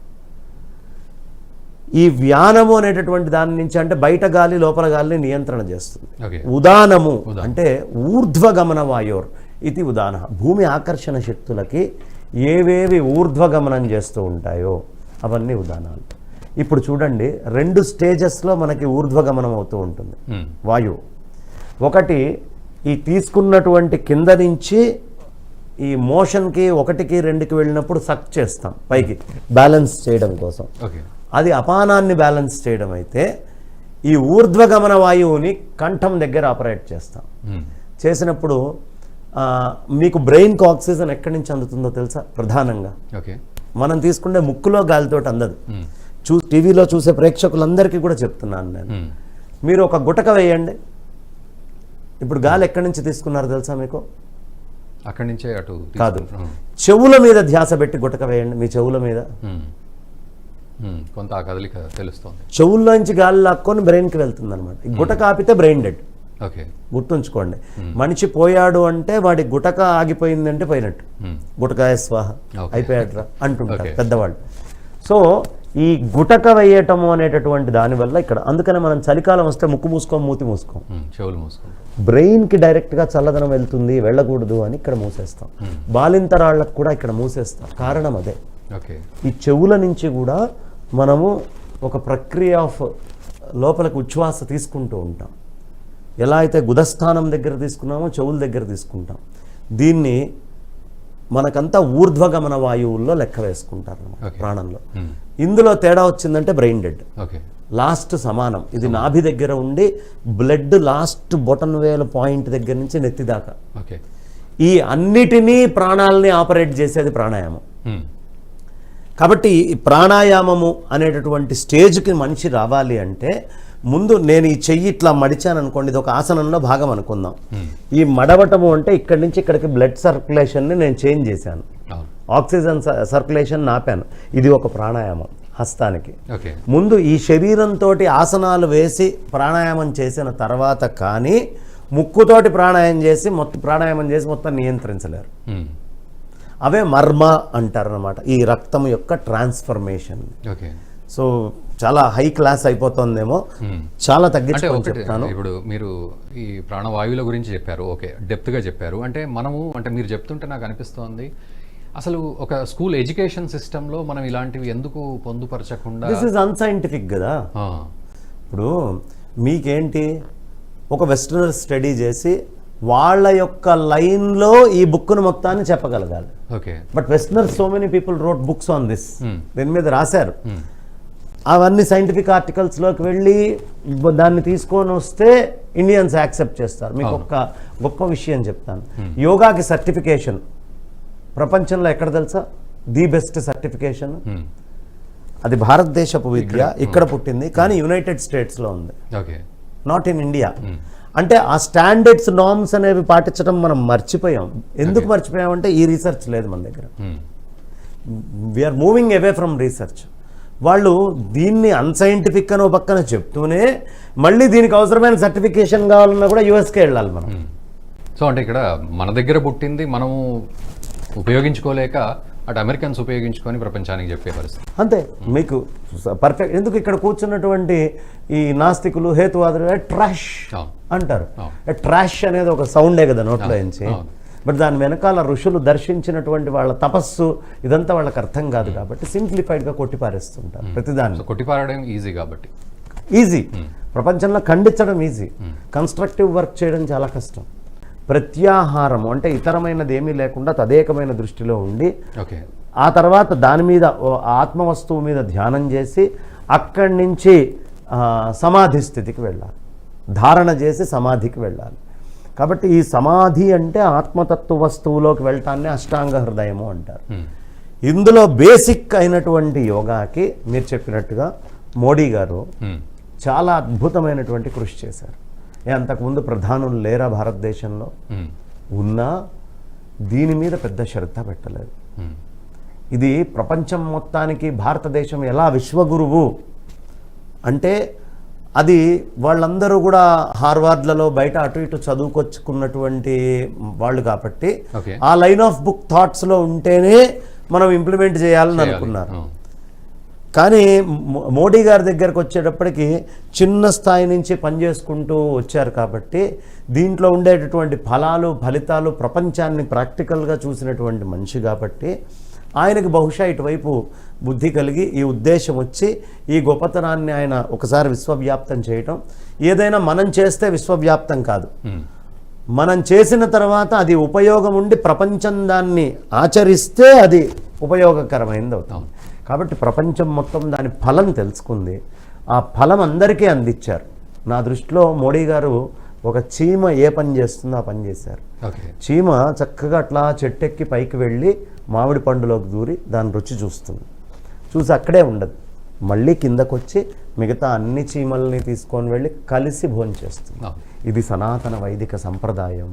ఈ వ్యానము అనేటటువంటి దాని నుంచి అంటే బయట గాలి లోపల గాలిని నియంత్రణ చేస్తుంది. ఉదానము అంటే ఊర్ధ్వగమన వాయోర్ ఇది ఉదాన. భూమి ఆకర్షణ శక్తులకి ఏవేవి ఊర్ధ్వగమనం చేస్తూ ఉంటాయో అవన్నీ ఉదానాలు. ఇప్పుడు చూడండి, 2 స్టేజెస్లో మనకి ఊర్ధ్వగమనం అవుతూ ఉంటుంది వాయువు. ఒకటి ఈ తీసుకున్నటువంటి కింద నుంచి ఈ మోషన్కి 1కి 2కి వెళ్ళినప్పుడు సక్ చేస్తాం పైకి బ్యాలెన్స్ చేయడం కోసం. అది అపానాన్ని బ్యాలెన్స్ చేయడం అయితే, ఈ ఊర్ధ్వగమన వాయువుని కంఠం దగ్గర ఆపరేట్ చేస్తాం. చేసినప్పుడు మీకు బ్రెయిన్కి ఆక్సిజన్ ఎక్కడి నుంచి అందుతుందో తెలుసా? ప్రధానంగా మనం తీసుకుంటే ముక్కులో గాలితో అందదు. టీవీలో చూసే ప్రేక్షకులందరికీ కూడా చెప్తున్నాను నేను, మీరు ఒక గుటక వేయండి, ఇప్పుడు గాలి ఎక్కడి నుంచి తీసుకున్నారు తెలుసా మీకు? అక్కడి నుంచే అటు కాదు, చెవుల మీద ధ్యాస పెట్టి గుటక వేయండి. మీ చెవుల మీద కొంత కదలిక తెలుస్తుంది. చెవుల్లోంచి గాలి లాక్కొని బ్రెయిన్కి వెళ్తుంది అనమాట. గుటక ఆపితే బ్రెయిన్ డెడ్. గుర్తుంచుకోండి, మనిషి పోయాడు అంటే వాడి గుటక ఆగిపోయిందంటే పోయినట్టు. గుటకాయ స్వాహ అయిపోయాడ్రా అంటుంటారు పెద్దవాళ్ళు. సో ఈ గుటక వేయటము అనేటటువంటి దానివల్ల ఇక్కడ, అందుకనే మనం చలికాలం వస్తే ముక్కు మూసుకోం, మూతి మూసుకోం, చెవులు మూసుకుంటాం. బ్రెయిన్కి డైరెక్ట్గా చల్లదనం వెళ్తుంది, వెళ్ళకూడదు అని ఇక్కడ మూసేస్తాం. బాలింతరాళ్ళకు కూడా ఇక్కడ మూసేస్తాం. కారణం అదే. ఓకే. ఈ చెవుల నుంచి కూడా మనము ఒక ప్రక్రియ ఆఫ్ లోపలికి ఉచ్ఛ్వాస తీసుకుంటూ ఉంటాం. ఎలా అయితే గుదస్థానం దగ్గర తీసుకున్నామో చెవుల దగ్గర తీసుకుంటాం. దీన్ని మనకంతా ఊర్ధ్వగమన వాయువుల్లో లెక్క వేసుకుంటారు ప్రాణంలో. ఇందులో తేడా వచ్చిందంటే బ్రెయిన్ డెడ్. లాస్ట్ సమానం. ఇది నాభి దగ్గర ఉండి బ్లడ్ లాస్ట్ బొటన్ వేల పాయింట్ దగ్గర నుంచి నెత్తి దాకా. ఈ అన్నిటినీ ప్రాణాలని ఆపరేట్ చేసేది ప్రాణాయామం. కాబట్టి ఈ ప్రాణాయామము అనేటటువంటి స్టేజ్కి మనిషి రావాలి అంటే ముందు నేను ఈ చెయ్యి ఇట్లా మడిచాను అనుకోండి, ఇది ఒక ఆసనంలో భాగం అనుకుందాం. ఈ మడవటము అంటే ఇక్కడి నుంచి ఇక్కడికి బ్లడ్ సర్క్యులేషన్ని నేను చేంజ్ చేశాను, ఆక్సిజన్ సర్క్యులేషన్ నాపాను. ఇది ఒక ప్రాణాయామం హస్తానికి. ముందు ఈ శరీరంతో ఆసనాలు వేసి ప్రాణాయామం చేసిన తర్వాత కానీ ముక్కుతోటి ప్రాణాయామం చేసి మొత్తం నియంత్రించలేరు. అవే మర్మ అంటారు అన్నమాట, ఈ రక్తం యొక్క ట్రాన్స్ఫర్మేషన్. సో చాలా హై క్లాస్ అయిపోతుందేమో, చాలా తగ్గించుకొని చెప్తాను. ఇప్పుడు మీరు ఈ ప్రాణవాయువుల గురించి చెప్పారు, ఓకే, డెప్త్గా చెప్పారు. అంటే మీరు చెప్తుంటే నాకు అనిపిస్తోంది, అసలు ఒక స్కూల్ ఎడ్యుకేషన్ సిస్టంలో మనం ఇలాంటివి ఎందుకు పొందుపరచకుండా? దిస్ ఇస్ అన్సైంటిఫిక్ కదా. ఇప్పుడు మీకేంటి, ఒక వెస్టర్నర్ స్టడీ చేసి వాళ్ళ యొక్క లైన్లో ఈ బుక్ను మొత్తాన్ని చెప్పగలగాలి. But westerner so many people wrote books on this, దీని మీద రాశారు. అవన్నీ సైంటిఫిక్ ఆర్టికల్స్లోకి వెళ్ళి దాన్ని తీసుకొని వస్తే ఇండియన్స్ యాక్సెప్ట్ చేస్తారు. మీకు ఒక గొప్ప విషయం చెప్తాను. యోగాకి సర్టిఫికేషన్ ప్రపంచంలో ఎక్కడ తెలుసా? ది బెస్ట్ సర్టిఫికేషన్ అది భారతదేశపు విద్య, ఇక్కడ పుట్టింది, కానీ యునైటెడ్ స్టేట్స్లో ఉంది, నాట్ ఇన్ ఇండియా. అంటే ఆ స్టాండర్డ్స్, నార్మ్స్ అనేవి పాటించడం మనం మర్చిపోయాం. ఎందుకు మర్చిపోయామంటే ఈ రీసెర్చ్ లేదు మన దగ్గర. We're moving away from research. వాళ్ళు దీన్ని అన్సైంటిఫిక్ అని పక్కన చెప్తూనే మళ్ళీ దీనికి అవసరమైన సర్టిఫికేషన్ కావాలన్నా కూడా యూఎస్కే వెళ్ళాలి మనం. సో అంటే ఇక్కడ మన దగ్గర పుట్టింది మనము ఉపయోగించుకోలేక అటు అమెరికన్స్ ఉపయోగించుకొని ప్రపంచానికి చెప్పే పరిస్థితి. అంతే. మీకు పర్ఫెక్ట్. ఎందుకు ఇక్కడ కూర్చున్నటువంటి ఈ నాస్తికులు, హేతువాదులు ట్రాష్ అంటారు. ట్రాష్ అనేది ఒక సౌండే కదా నోట్లో నుంచి. బట్ దాని వెనకాల ఋషులు దర్శించినటువంటి వాళ్ళ తపస్సు ఇదంతా వాళ్ళకి అర్థం కాదు కాబట్టి సింప్లిఫైడ్గా కొట్టిపారేస్తుంటారు ప్రతిదాన్ని. కొట్టిపారడం ఈజీ కాబట్టి ఈజీ. ప్రపంచంలో ఖండించడం ఈజీ, కన్స్ట్రక్టివ్ వర్క్ చేయడం చాలా కష్టం. ప్రత్యాహారం అంటే ఇతరమైనది ఏమీ లేకుండా తదేకమైన దృష్టిలో ఉండి ఆ తర్వాత దాని మీద ఆత్మవస్తువు మీద ధ్యానం చేసి అక్కడి నుంచి సమాధి స్థితికి వెళ్ళాలి, ధారణ చేసి సమాధికి వెళ్ళాలి. కాబట్టి ఈ సమాధి అంటే ఆత్మతత్వ వస్తువులోకి వెళ్ళటాన్ని అష్టాంగ హృదయము అంటారు. ఇందులో బేసిక్ అయినటువంటి యోగాకి మీరు చెప్పినట్టుగా మోడీ గారు చాలా అద్భుతమైనటువంటి కృషి చేశారు. అంతకుముందు ప్రధానులు లేరా భారతదేశంలో? ఉన్నా దీని మీద పెద్ద శ్రద్ధ పెట్టలేదు. ఇది ప్రపంచం మొత్తానికి భారతదేశం ఎలా విశ్వగురువు అంటే అది వాళ్ళందరూ కూడా హార్వర్డ్లలో బయట అటు ఇటు చదువుకొచ్చుకున్నటువంటి వాళ్ళు కాబట్టి ఆ లైన్ ఆఫ్ బుక్ థాట్స్లో ఉంటేనే మనం ఇంప్లిమెంట్ చేయాలని అనుకున్నారు. కానీ మోడీ గారి దగ్గరకు వచ్చేటప్పటికి చిన్న స్థాయి నుంచి పనిచేసుకుంటూ వచ్చారు కాబట్టి దీంట్లో ఉండేటటువంటి ఫలితాలు ప్రపంచాన్ని ప్రాక్టికల్గా చూసినటువంటి మనిషి కాబట్టి ఆయనకు బహుశా ఇటువైపు బుద్ధి కలిగి ఈ ఉద్దేశం వచ్చి ఈ గొప్పతనాన్ని ఆయన ఒకసారి విశ్వవ్యాప్తం చేయటం. ఏదైనా మనం చేస్తే విశ్వవ్యాప్తం కాదు, మనం చేసిన తర్వాత అది ఉపయోగం ఉండి ప్రపంచం దాన్ని ఆచరిస్తే అది ఉపయోగకరమైనది అవుతుంది. కాబట్టి ప్రపంచం మొత్తం దాని ఫలం తెలుసుకుంది, ఆ ఫలం అందరికీ అందించారు. నా దృష్టిలో మోడీ గారు ఒక చీమ ఏ పని చేస్తుందో ఆ పని చేశారు. చీమ చక్కగా అట్లా చెట్టెక్కి పైకి వెళ్ళి మామిడి పండులోకి దూరి దాని రుచి చూస్తుంది, చూసి అక్కడే ఉండదు, మళ్ళీ కిందకు వచ్చి మిగతా అన్ని చీమల్ని తీసుకొని వెళ్ళి కలిసి భోంచేస్తుంది. ఇది సనాతన వైదిక సంప్రదాయం.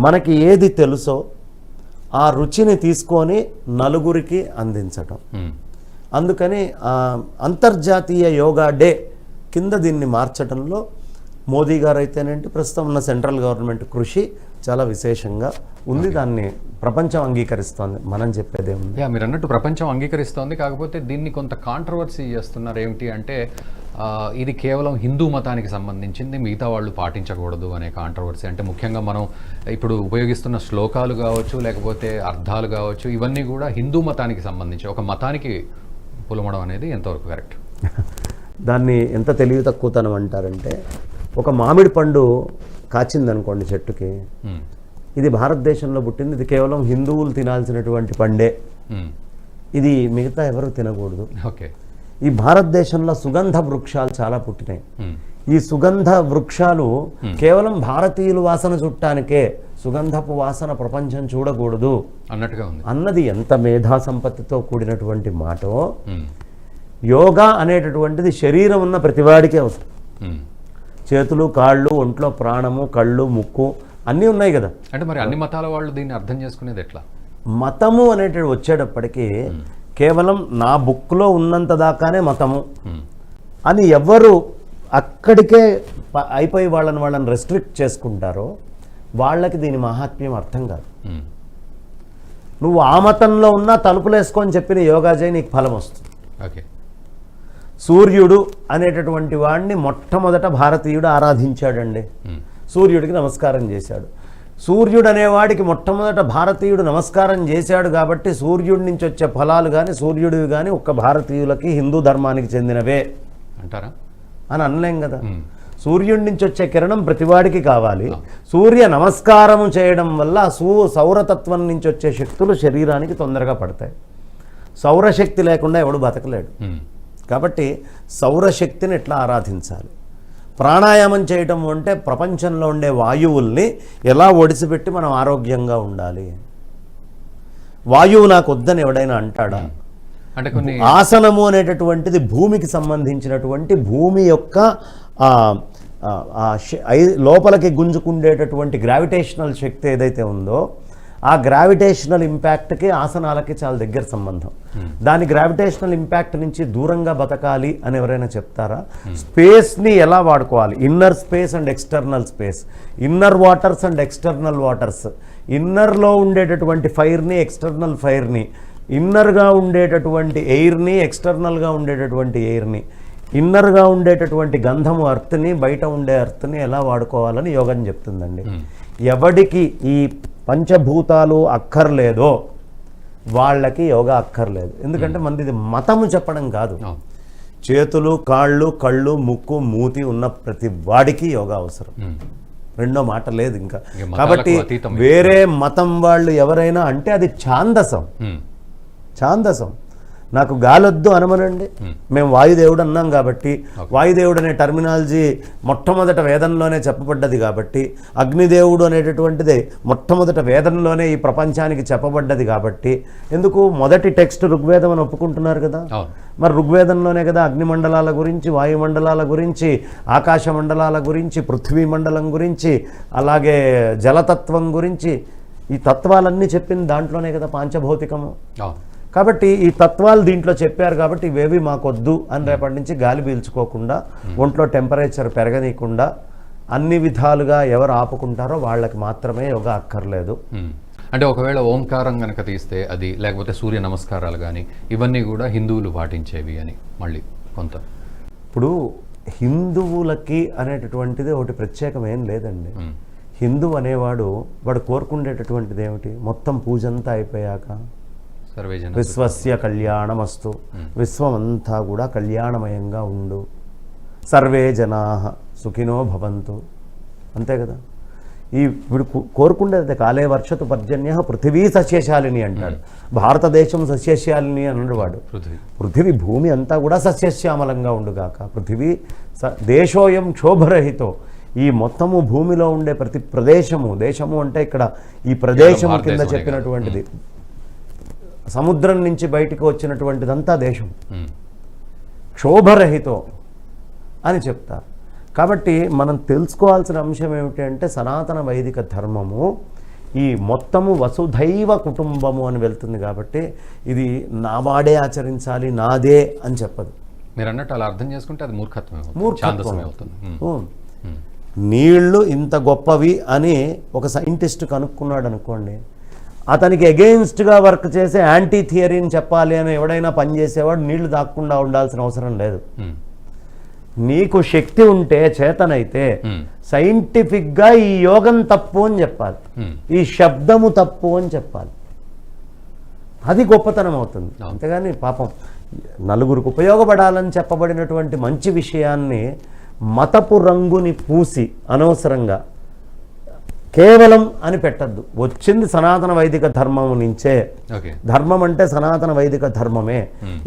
మనకి ఏది తెలుసో ఆ రుచిని తీసుకొని నలుగురికి అందించటం. అందుకని అంతర్జాతీయ యోగా డే కింద దీన్ని మార్చడంలో మోదీ గారు అయితేనేంటి ప్రస్తుతం ఉన్న సెంట్రల్ గవర్నమెంట్ కృషి చాలా విశేషంగా ఉంది. దాన్ని ప్రపంచం అంగీకరిస్తోంది, మనం చెప్పేదేముంది. మీరు అన్నట్టు ప్రపంచం అంగీకరిస్తోంది. కాకపోతే దీన్ని కొంత కాంట్రవర్సీ చేస్తున్నారు. ఏమిటి అంటే ఇది కేవలం హిందూ మతానికి సంబంధించింది, మిగతా వాళ్ళు పాటించకూడదు అనే కాంట్రవర్సీ. అంటే ముఖ్యంగా మనం ఇప్పుడు ఉపయోగిస్తున్న శ్లోకాలు కావచ్చు, లేకపోతే అర్థాలు కావచ్చు, ఇవన్నీ కూడా హిందూ మతానికి సంబంధించి ఒక మతానికి పులమడం అనేది ఎంతవరకు కరెక్ట్? దాన్ని ఎంత తెలివి తక్కువతనం అంటారంటే, ఒక మామిడి పండు కాచిందనుకోండి చెట్టుకి, ఇది భారతదేశంలో పుట్టింది, ఇది కేవలం హిందువులు తినాల్సినటువంటి పండే, ఇది మిగతా ఎవరు తినకూడదు. ఓకే. ఈ భారతదేశంలో సుగంధ వృక్షాలు చాలా పుట్టినాయి. ఈ సుగంధ వృక్షాలు కేవలం భారతీయులు వాసన చుట్టానికే, సుగంధపు వాసన ప్రపంచం చూడకూడదు అన్నట్టుగా ఉంది అన్నది ఎంత మేధా సంపత్తితో కూడినటువంటి మాటో. యోగా అనేటటువంటిది శరీరం ఉన్న ప్రతివాడికే అవసరం. చేతులు, కాళ్ళు, ఒంట్లో ప్రాణము, కళ్ళు, ముక్కు అన్నీ ఉన్నాయి కదా. అంటే మరి అన్ని మతాల వాళ్ళు దీన్ని అర్థం చేసుకునేది ఎట్లా? మతము అనేటివి వచ్చేటప్పటికి కేవలం నా బుక్లో ఉన్నంత దాకానే మతము అని ఎవరు అక్కడికే అయిపోయి వాళ్ళని రెస్ట్రిక్ట్ చేసుకుంటారో వాళ్ళకి దీని మహాత్మ్యం అర్థం కాదు. నువ్వు ఆ మతంలో ఉన్నా తలుపులు వేసుకొని చెప్పిన యోగా చేయి, నీకు ఫలం వస్తుంది. ఓకే. సూర్యుడు అనేటటువంటి వాడిని మొట్టమొదట భారతీయుడు ఆరాధించాడండి. సూర్యుడికి నమస్కారం చేశాడు. సూర్యుడు అనేవాడికి మొట్టమొదట భారతీయుడు నమస్కారం చేశాడు కాబట్టి సూర్యుడి నుంచి వచ్చే ఫలాలు కానీ సూర్యుడివి కానీ ఒక్క భారతీయులకి, హిందూ ధర్మానికి చెందినవే అంటారా అని అనలేం కదా. సూర్యుడి నుంచి వచ్చే కిరణం ప్రతివాడికి కావాలి. సూర్య నమస్కారం చేయడం వల్ల సౌరతత్వం నుంచి వచ్చే శక్తులు శరీరానికి తొందరగా పడతాయి. సౌరశక్తి లేకుండా ఎవడు బతకలేడు. కాబట్టి సౌరశక్తిని ఎట్లా ఆరాధించాలి? ప్రాణాయామం చేయటం అంటే ప్రపంచంలో ఉండే వాయువుల్ని ఎలా ఒడిసిపెట్టి మనం ఆరోగ్యంగా ఉండాలి. వాయువు నాకు వద్దని ఎవడైనా అంటాడా? అంటే కొన్ని ఆసనము అనేటటువంటిది భూమికి సంబంధించినటువంటి, భూమి యొక్క లోపలికి గుంజుకుండేటటువంటి గ్రావిటేషనల్ శక్తి ఏదైతే ఉందో ఆ గ్రావిటేషనల్ ఇంపాక్ట్కి ఆసనాలకి చాలా దగ్గర సంబంధం. దాని గ్రావిటేషనల్ ఇంపాక్ట్ నుంచి దూరంగా బతకాలి అని ఎవరైనా చెప్తారా? స్పేస్ని ఎలా వాడుకోవాలి? Inner space and external space, inner waters and external waters, ఇన్నర్లో ఉండేటటువంటి ఫైర్ని, ఎక్స్టర్నల్ ఫైర్ని, ఇన్నర్గా ఉండేటటువంటి ఎయిర్ని, ఎక్స్టర్నల్గా ఉండేటటువంటి ఎయిర్ని, ఇన్నర్గా ఉండేటటువంటి గంధము అర్త్ని, బయట ఉండే అర్త్ని ఎలా వాడుకోవాలని యోగం చెప్తుందండి. ఎవడికి ఈ పంచభూతాలు అక్కర్లేదో వాళ్ళకి యోగా అక్కర్లేదు. ఎందుకంటే మనది ఇది మతము చెప్పడం కాదు. చేతులు, కాళ్ళు, కళ్ళు, ముక్కు, మూతి ఉన్న ప్రతి వాడికి యోగా అవసరం. రెండో మాట లేదు ఇంకా. కాబట్టి వేరే మతం వాళ్ళు ఎవరైనా అంటే అది ఛాందసం. ఛాందసం. నాకు గాలొద్దు అనమనండి, మేము వాయుదేవుడు అన్నాం కాబట్టి, వాయుదేవుడు అనే టర్మినాలజీ మొట్టమొదట వేదంలోనే చెప్పబడ్డది కాబట్టి, అగ్నిదేవుడు అనేటటువంటిది మొట్టమొదట వేదంలోనే ఈ ప్రపంచానికి చెప్పబడ్డది కాబట్టి, ఎందుకు మొదటి టెక్స్ట్ ఋగ్వేదం అని ఒప్పుకుంటున్నారు కదా. మరి ఋగ్వేదంలోనే కదా అగ్నిమండలాల గురించి, వాయుమండలాల గురించి, ఆకాశ మండలాల గురించి, పృథ్వీ మండలం గురించి, అలాగే జలతత్వం గురించి ఈ తత్వాలన్నీ చెప్పింది దాంట్లోనే కదా పాంచభౌతికము. కాబట్టి ఈ తత్వాలు దీంట్లో చెప్పారు కాబట్టి ఇవేవి మాకొద్దు అని రేపటి నుంచి గాలి పీల్చుకోకుండా, ఒంట్లో టెంపరేచర్ పెరగనీయకుండా అన్ని విధాలుగా ఎవరు ఆపుకుంటారో వాళ్ళకి మాత్రమే యోగా అక్కర్లేదు. అంటే ఒకవేళ ఓంకారం కనుక తీస్తే అది, లేకపోతే సూర్య నమస్కారాలు కానీ ఇవన్నీ కూడా హిందువులు పాటించేవి అని మళ్ళీ కొంత. ఇప్పుడు హిందువులకి అనేటటువంటిది ఒకటి ప్రత్యేకం ఏం లేదండి. హిందువు అనేవాడు వాడు కోరుకునేటటువంటిది ఏమిటి? మొత్తం పూజంతా అయిపోయాక విశ్వస్య కళ్యాణమస్తు, విశ్వమంతా కూడా కళ్యాణమయంగా ఉండు, సర్వే జనా సుఖినో భవంతు, అంతే కదా. ఈ వీడు కోరుకుండేది కాలే వర్షతు పర్జన్య పృథివీ సస్యశాలిని అంటాడు. భారతదేశం సస్యశాలిని అన్నాడు వాడు. పృథివీ భూమి అంతా కూడా సస్యశ్యామలంగా ఉండుగాక. పృథివీ దేశోయం క్షోభరహితో, ఈ మొత్తము భూమిలో ఉండే ప్రతి ప్రదేశము, దేశము అంటే ఇక్కడ ఈ ప్రదేశము కింద చెప్పినటువంటిది సముద్రం నుంచి బయటికి వచ్చినటువంటిదంతా దేశం, క్షోభరహితో అని చెప్తారు. కాబట్టి మనం తెలుసుకోవాల్సిన అంశం ఏమిటి అంటే సనాతన వైదిక ధర్మము ఈ మొత్తము వసుధైవ కుటుంబము అని వెళ్తుంది. కాబట్టి ఇది నా వాడే ఆచరించాలి, నాదే అని చెప్పదు. మీరు అన్నట్టు అలా అర్థం చేసుకుంటే అది మూర్ఖత్వం. నీళ్లు ఇంత గొప్పవి అని ఒక సైంటిస్ట్ కనుక్కున్నాడు అనుకోండి, అతనికి ఎగెయిన్స్ట్గా వర్క్ చేసే యాంటీ థియరీని చెప్పాలి అని ఎవడైనా పనిచేసేవాడు నీళ్లు దాక్కుండా ఉండాల్సిన అవసరం లేదు. నీకు శక్తి ఉంటే, చేతనైతే సైంటిఫిక్గా ఈ యోగం తప్పు అని చెప్పాలి, ఈ శబ్దము తప్పు అని చెప్పాలి. అది గొప్పతనం అవుతుంది. అంతేగాని పాపం నలుగురికి ఉపయోగపడాలని చెప్పబడినటువంటి మంచి విషయాన్ని మతపు రంగుని పూసి అనవసరంగా కేవలం అని పెట్టద్దు. వచ్చింది సనాతన వైదిక ధర్మం నుంచే. ధర్మం అంటే సనాతన వైదిక ధర్మమే.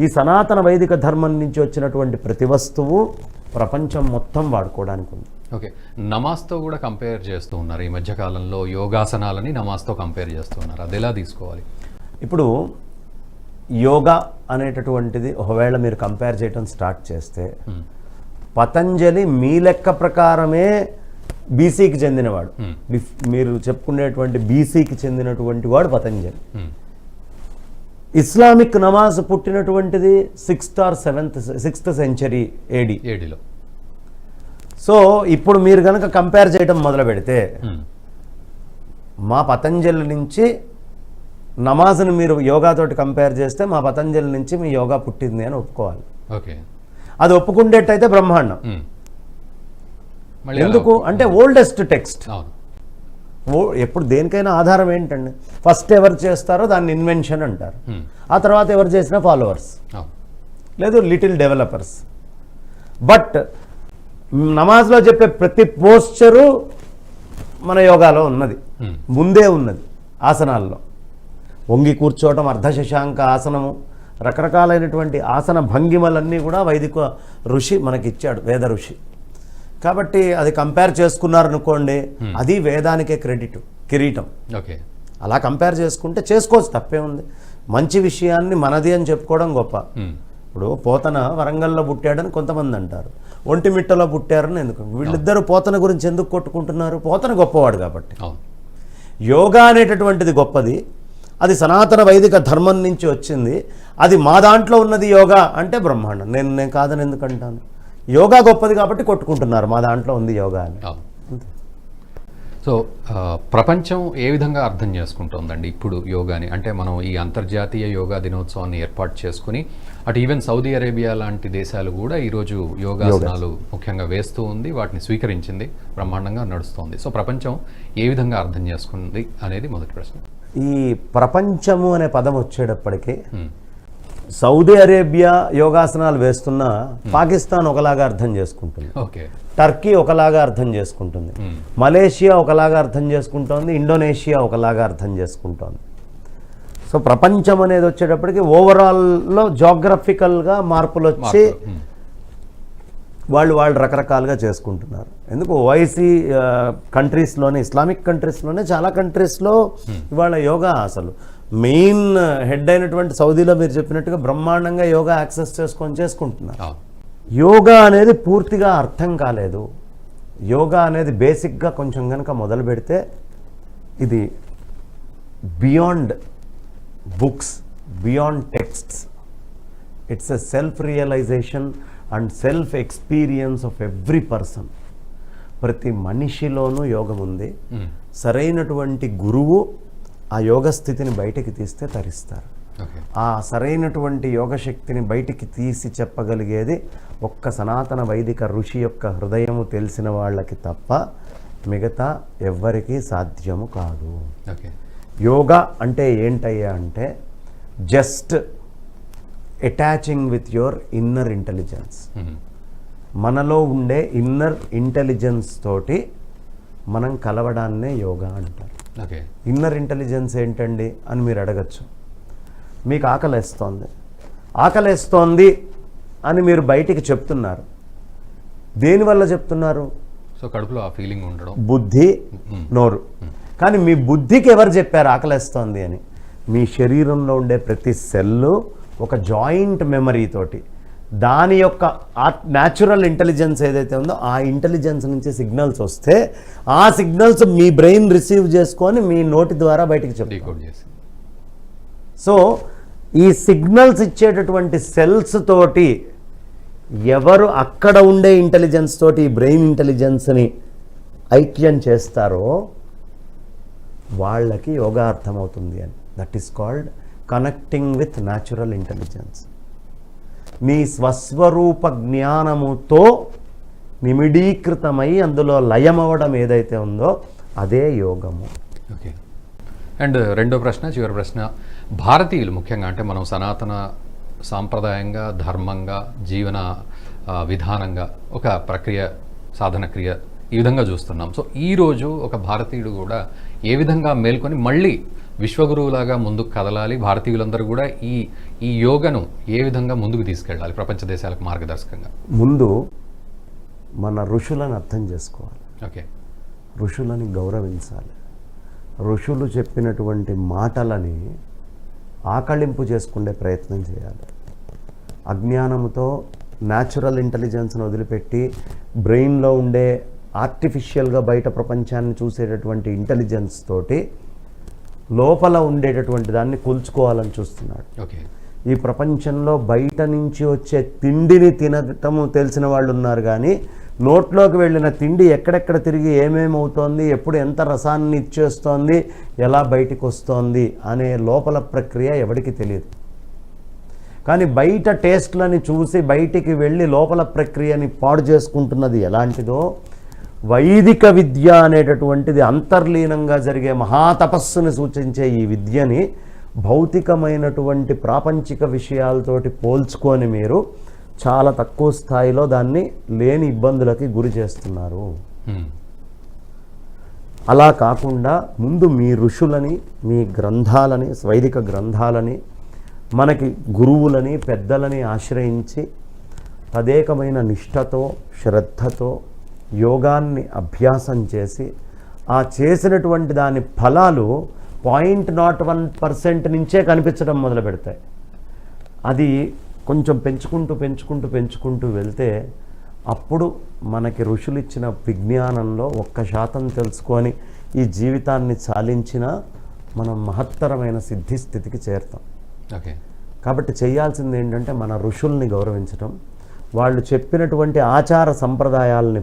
ఈ సనాతన వైదిక ధర్మం నుంచి వచ్చినటువంటి ప్రతి వస్తువు ప్రపంచం మొత్తం వాడుకోవడానికి ఉంది. ఓకే, నమాజ్తో కూడా కంపేర్ చేస్తూ ఉన్నారు ఈ మధ్యకాలంలో. యోగాసనాలని నమాజ్తో కంపేర్ చేస్తూ ఉన్నారు. అది ఎలా తీసుకోవాలి? ఇప్పుడు యోగా అనేటటువంటిది ఒకవేళ మీరు కంపేర్ చేయడం స్టార్ట్ చేస్తే, పతంజలి మీ లెక్క ప్రకారమే బీసీకి చెందినవాడు. మీరు చెప్పుకునేటువంటి బీసీకి చెందినటువంటి వాడు పతంజలి. ఇస్లామిక్ నమాజ్ పుట్టినటువంటిది 6th సెంచరీ ఏడీలో. సో ఇప్పుడు మీరు కనుక కంపేర్ చేయడం మొదలు పెడితే, మా పతంజలి నుంచి నమాజ్ని మీరు యోగాతోటి కంపేర్ చేస్తే మా పతంజలి నుంచి మీ యోగా పుట్టింది అని ఒప్పుకోవాలి. ఓకే, అది ఒప్పుకునేట్టయితే బ్రహ్మాండం. ఎందుకు అంటే ఓల్డెస్ట్ టెక్స్ట్. ఎప్పుడు దేనికైనా ఆధారం ఏంటండి? ఫస్ట్ ఎవరు చేస్తారో దాన్ని ఇన్వెన్షన్ అంటారు. ఆ తర్వాత ఎవరు చేసినా ఫాలోవర్స్, లేదు లిటిల్ డెవలపర్స్. బట్ నమాజ్లో చెప్పే ప్రతి పోస్చరు మన యోగాలో ఉన్నది, ముందే ఉన్నది. ఆసనాల్లో వంగి కూర్చోవటం, అర్ధశశాంక ఆసనము, రకరకాలైనటువంటి ఆసన భంగిమలన్నీ కూడా వైదిక ఋషి మనకిచ్చాడు, వేద ఋషి. కాబట్టి అది కంపేర్ చేసుకున్నారనుకోండి, అది వేదానికే కిరీటం. ఓకే, అలా కంపేర్ చేసుకుంటే చేసుకోవచ్చు, తప్పే ఉంది. మంచి విషయాన్ని మనది అని చెప్పుకోవడం గొప్ప. ఇప్పుడు పోతన వరంగల్లో పుట్టాడని కొంతమంది అంటారు, ఒంటిమిట్టలో పుట్టారని ఎందుకు? వీళ్ళిద్దరూ పోతన గురించి ఎందుకు కొట్టుకుంటున్నారు? పోతన గొప్పవాడు కాబట్టి. యోగా అనేటటువంటిది గొప్పది, అది సనాతన వైదిక ధర్మం నుంచి వచ్చింది, అది మా దాంట్లో ఉన్నది యోగా అంటే బ్రహ్మాండం. నేను కాదని ఎందుకు అంటాను? యోగా గొప్పది కాబట్టి కొట్టుకుంటున్నారు, మా దాంట్లో ఉంది యోగా అని. సో ప్రపంచం ఏ విధంగా అర్థం చేసుకుంటుందండి ఇప్పుడు యోగాని? అంటే మనం ఈ అంతర్జాతీయ యోగా దినోత్సవాన్ని ఏర్పాటు చేసుకుని, అటు ఈవెన్ సౌదీ అరేబియా లాంటి దేశాలు కూడా ఈరోజు యోగాసనాలు ముఖ్యంగా వేస్తూ ఉంది, వాటిని స్వీకరించింది, బ్రహ్మాండంగా నడుస్తుంది. సో ప్రపంచం ఏ విధంగా అర్థం చేసుకుంది అనేది మొదటి ప్రశ్న. ఈ ప్రపంచము అనే పదం వచ్చేటప్పటికీ సౌదీ అరేబియా యోగాసనాలు వేస్తున్నా పాకిస్తాన్ ఒకలాగా అర్థం చేసుకుంటుంది, టర్కీ ఒకలాగా అర్థం చేసుకుంటుంది, మలేషియా ఒకలాగా అర్థం చేసుకుంటోంది, ఇండోనేషియా ఒకలాగా అర్థం చేసుకుంటోంది. సో ప్రపంచం అనేది వచ్చేటప్పటికి ఓవరాల్లో జాగ్రఫికల్గా మార్పులు వచ్చి వాళ్ళు రకరకాలుగా చేసుకుంటున్నారు. ఎందుకు ఓఐసీ కంట్రీస్లోనే, ఇస్లామిక్ కంట్రీస్లోనే, చాలా కంట్రీస్లో ఇవాళ యోగా అసలు మెయిన్ హెడ్ అయినటువంటి సౌదీలో మీరు చెప్పినట్టుగా బ్రహ్మాండంగా యోగా యాక్సెస్ చేసుకుంటున్నారు. యోగా అనేది పూర్తిగా అర్థం కాలేదు. యోగా అనేది బేసిక్గా కొంచెం కనుక మొదలు పెడితే ఇది beyond books, beyond texts. It's a self realization and self experience of every person. ప్రతి మనిషిలోనూ యోగం ఉంది. సరైనటువంటి గురువు ఆ యోగ స్థితిని బయటికి తీస్తే తరిస్తారు. ఆ సరైనటువంటి యోగశక్తిని బయటికి తీసి చెప్పగలిగేది ఒక్క సనాతన వైదిక ఋషి యొక్క హృదయము తెలిసిన వాళ్ళకి తప్ప మిగతా ఎవ్వరికీ సాధ్యము కాదు. యోగా అంటే ఏంటయ్యా అంటే just attaching with your inner intelligence. మనలో ఉండే ఇన్నర్ ఇంటెలిజెన్స్ తోటి మనం కలవడాన్నే యోగా అంటారు. ఇన్నర్ ఇంటెలిజెన్స్ ఏంటండి అని మీరు అడగచ్చు. మీకు ఆకలేస్తోంది అని మీరు బయటికి చెప్తున్నారు. దేనివల్ల చెప్తున్నారు? సో కడుపులో ఆ ఫీలింగ్ ఉండడం, బుద్ధి, నోరు. కానీ మీ బుద్ధికి ఎవరు చెప్పారు ఆకలేస్తోంది అని? మీ శరీరంలో ఉండే ప్రతి సెల్లు ఒక జాయింట్ మెమరీ తోటి దాని యొక్క న్యాచురల్ ఇంటెలిజెన్స్ ఏదైతే ఉందో ఆ ఇంటెలిజెన్స్ నుంచి సిగ్నల్స్ వస్తే ఆ సిగ్నల్స్ మీ బ్రెయిన్ రిసీవ్ చేసుకొని మీ నోటి ద్వారా బయటికి చెప్తారు. సో ఈ సిగ్నల్స్ ఇచ్చేటటువంటి సెల్స్ తోటి ఎవరు అక్కడ ఉండే ఇంటెలిజెన్స్ తోటి ఈ బ్రెయిన్ ఇంటెలిజెన్స్ని ఐక్యం చేస్తారో వాళ్ళకి యోగా అర్థమవుతుంది అని. That is called connecting with natural intelligence. నీ స్వస్వరూప జ్ఞానముతో నిమిడీకృతమై అందులో లయమవడం ఏదైతే ఉందో అదే యోగము. ఓకే. అండ్ రెండో ప్రశ్న, చివరి ప్రశ్న, భారతీయులు ముఖ్యంగా అంటే మనం సనాతన సాంప్రదాయంగా, ధర్మంగా, జీవన విధానంగా ఒక ప్రక్రియ, సాధన క్రియ ఈ విధంగా చూస్తున్నాం. సో ఈరోజు ఒక భారతీయుడు కూడా ఏ విధంగా మేల్కొని మళ్ళీ విశ్వగురువులాగా ముందుకు కదలాలి, భారతీయులందరూ కూడా ఈ యోగను ఏ విధంగా ముందుకు తీసుకెళ్ళాలి ప్రపంచ దేశాలకు మార్గదర్శకంగా? ముందు మన ఋషులను అర్థం చేసుకోవాలి. ఓకే. ఋషులని గౌరవించాలి. ఋషులు చెప్పినటువంటి మాటలని ఆకళింపు చేసుకునే ప్రయత్నం చేయాలి. అజ్ఞానముతో న్యాచురల్ ఇంటెలిజెన్స్ను వదిలిపెట్టి బ్రెయిన్లో ఉండే ఆర్టిఫిషియల్గా బయట ప్రపంచాన్ని చూసేటటువంటి ఇంటెలిజెన్స్ తోటి లోపల ఉండేటటువంటి దాన్ని కూల్చుకోవాలని చూస్తున్నాడు. ఓకే. ఈ ప్రపంచంలో బయట నుంచి వచ్చే తిండిని తినటము తెలిసిన వాళ్ళు ఉన్నారు, కానీ నోట్లోకి వెళ్ళిన తిండి ఎక్కడెక్కడ తిరిగి ఏమేమవుతోంది, ఎప్పుడు ఎంత రసాన్ని ఇచ్చేస్తోంది, ఎలా బయటికి వస్తోంది అనే లోపల ప్రక్రియ ఎవరికి తెలియదు. కానీ బయట టేస్ట్లని చూసి బయటికి వెళ్ళి లోపల ప్రక్రియని పాడు చేసుకుంటున్నది ఎలాంటిదో, వైదిక విద్య అనేటటువంటిది అంతర్లీనంగా జరిగే మహాతపస్సుని సూచించే ఈ విద్యని భౌతికమైనటువంటి ప్రాపంచిక విషయాలతోటి పోల్చుకొని మీరు చాలా తక్కువ స్థాయిలో దాన్ని లేని ఇబ్బందులకి గురి చేస్తున్నారు. అలా కాకుండా ముందు మీ ఋషులని, మీ గ్రంథాలని, వైదిక గ్రంథాలని, మనకి గురువులని, పెద్దలని ఆశ్రయించి తదేకమైన నిష్ఠతో, శ్రద్ధతో యోగాన్ని అభ్యాసం చేసి ఆ చేసినటువంటి దాని ఫలాలు 0.01% నుంచే కనిపించడం మొదలు పెడతాయి. అది కొంచెం పెంచుకుంటూ వెళ్తే అప్పుడు మనకి ఋషులు ఇచ్చిన విజ్ఞానంలో 1% తెలుసుకొని ఈ జీవితాన్ని చాలించిన మనం మహత్తరమైన సిద్ధి స్థితికి చేరుతాం. ఓకే. కాబట్టి చేయాల్సింది ఏంటంటే మన ఋషుల్ని గౌరవించటం, వాళ్ళు చెప్పినటువంటి ఆచార సంప్రదాయాలని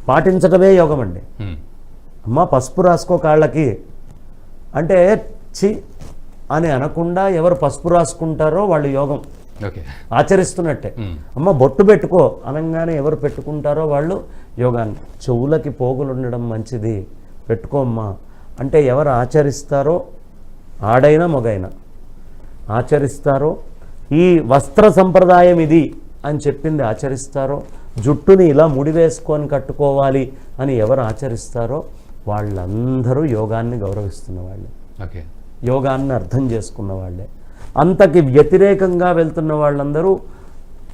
పాటించటమే యోగం అండి. అమ్మ పసుపు రాసుకో కాళ్ళకి అంటే చి అని అనకుండా ఎవరు పసుపు రాసుకుంటారో వాళ్ళు యోగం ఆచరిస్తున్నట్టే. అమ్మ బొట్టు పెట్టుకో అనగానే ఎవరు పెట్టుకుంటారో వాళ్ళు యోగాన్ని. చెవులకి పోగులు ఉండడం మంచిది, పెట్టుకోమ్మా అంటే ఎవరు ఆచరిస్తారో, ఆడైనా మగైనా ఆచరిస్తారో, ఈ వస్త్ర సంప్రదాయం ఇది అని చెప్పింది ఆచరిస్తారో, జుట్టుని ఇలా ముడివేసుకొని కట్టుకోవాలి అని ఎవరు ఆచరిస్తారో వాళ్ళందరూ యోగాన్ని గౌరవిస్తున్న వాళ్ళే, ఓకే, యోగాన్ని అర్థం చేసుకున్న వాళ్ళే. అంతకి వ్యతిరేకంగా వెళ్తున్న వాళ్ళందరూ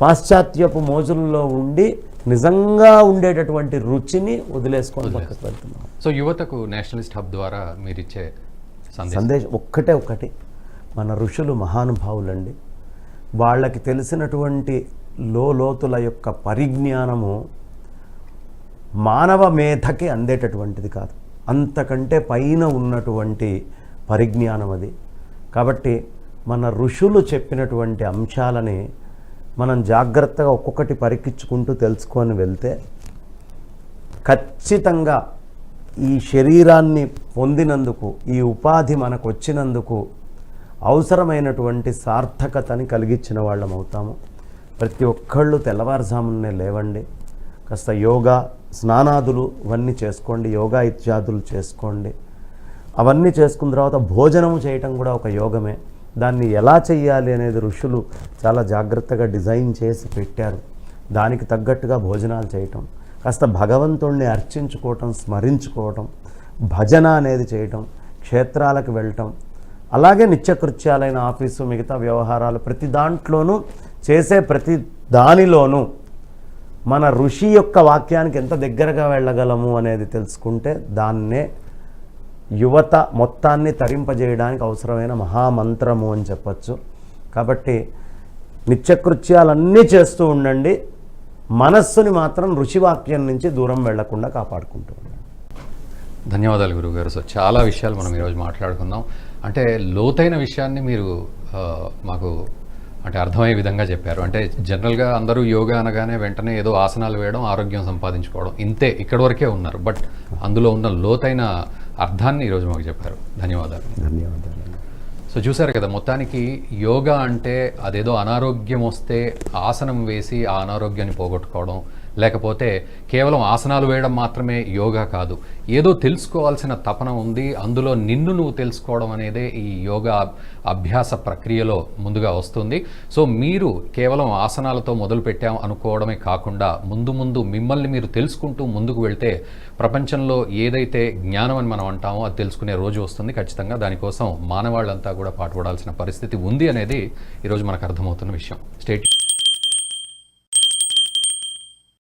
పాశ్చాత్యపు మోజుల్లో ఉండి నిజంగా ఉండేటటువంటి రుచిని వదిలేసుకొని పక్కకు వెళ్తున్నారు. సో యువతకు నేషనలిస్ట్ హబ్ ద్వారా మీరు ఇచ్చే సందేశం ఒక్కటి, మన ఋషులు మహానుభావులండి. వాళ్ళకి తెలిసినటువంటి లోతుల యొక్క పరిజ్ఞానము మానవ మేధకి అందేటటువంటిది కాదు, అంతకంటే పైన ఉన్నటువంటి పరిజ్ఞానం అది. కాబట్టి మన ఋషులు చెప్పినటువంటి అంశాలని మనం జాగ్రత్తగా ఒక్కొక్కటి పరికించుకుంటూ తెలుసుకొని వెళ్తే ఖచ్చితంగా ఈ శరీరాన్ని పొందినందుకు, ఈ ఉపాధి మనకు వచ్చినందుకు అవసరమైనటువంటి సార్థకతని కలిగించిన వాళ్ళం అవుతాము. ప్రతి ఒక్కళ్ళు తెల్లవారుజామునే లేవండి, కాస్త యోగా, స్నానాదులు ఇవన్నీ చేసుకోండి, యోగా ఇత్యాదులు చేసుకోండి. అవన్నీ చేసుకున్న తర్వాత భోజనము చేయటం కూడా ఒక యోగమే. దాన్ని ఎలా చెయ్యాలి అనేది ఋషులు చాలా జాగ్రత్తగా డిజైన్ చేసి పెట్టారు. దానికి తగ్గట్టుగా భోజనాలు చేయటం, కాస్త భగవంతుణ్ణి అర్చించుకోవటం, స్మరించుకోవటం, భజన అనేది చేయటం, క్షేత్రాలకు వెళ్ళటం, అలాగే నిత్యకృత్యాలైన ఆఫీసు, మిగతా వ్యవహారాలు ప్రతి దాంట్లోనూ చేసే ప్రతి దానిలోనూ మన ఋషి యొక్క వాక్యానికి ఎంత దగ్గరగా వెళ్ళగలము అనేది తెలుసుకుంటే దాన్నే యువత మొత్తాన్ని తరింపజేయడానికి అవసరమైన మహామంత్రము అని చెప్పచ్చు. కాబట్టి నిత్యకృత్యాలన్నీ చేస్తూ ఉండండి, మనస్సుని మాత్రం ఋషివాక్యం నుంచి దూరం వెళ్లకుండా కాపాడుకుంటూ ఉండండి. ధన్యవాదాలు గురువుగారు. సో చాలా విషయాలు మనం ఈరోజు మాట్లాడుకుందాం. అంటే లోతైన విషయాన్ని మీరు మాకు అంటే అర్థమయ్యే విధంగా చెప్పారు. అంటే జనరల్గా అందరూ యోగా అనగానే వెంటనే ఏదో ఆసనాలు వేయడం, ఆరోగ్యం సంపాదించుకోవడం ఇంతే, ఇక్కడి వరకే ఉన్నారు. బట్ అందులో ఉన్న లోతైన అర్థాన్ని ఈరోజు మాకు చెప్పారు. ధన్యవాదాలు. ధన్యవాదాలు. సో చూసారు కదా, మొత్తానికి యోగా అంటే అదేదో అనారోగ్యం వస్తే ఆసనం వేసి ఆ అనారోగ్యాన్ని పోగొట్టుకోవడం, లేకపోతే కేవలం ఆసనాలు వేయడం మాత్రమే యోగా కాదు. ఏదో తెలుసుకోవాల్సిన తపన ఉంది, అందులో నిన్ను నువ్వు తెలుసుకోవడం అనేదే ఈ యోగా అభ్యాస ప్రక్రియలో ముందుగా వస్తుంది. సో మీరు కేవలం ఆసనాలతో మొదలు పెట్టాం అనుకోవడమే కాకుండా ముందు ముందు మిమ్మల్ని మీరు తెలుసుకుంటూ ముందుకు వెళ్తే ప్రపంచంలో ఏదైతే జ్ఞానం అని మనం అంటామో అది తెలుసుకునే రోజు వస్తుంది. ఖచ్చితంగా దానికోసం మానవాళ్ళంతా కూడా పాటుపడాల్సిన పరిస్థితి ఉంది అనేది ఈరోజు మనకు అర్థమవుతున్న విషయం. స్టేట్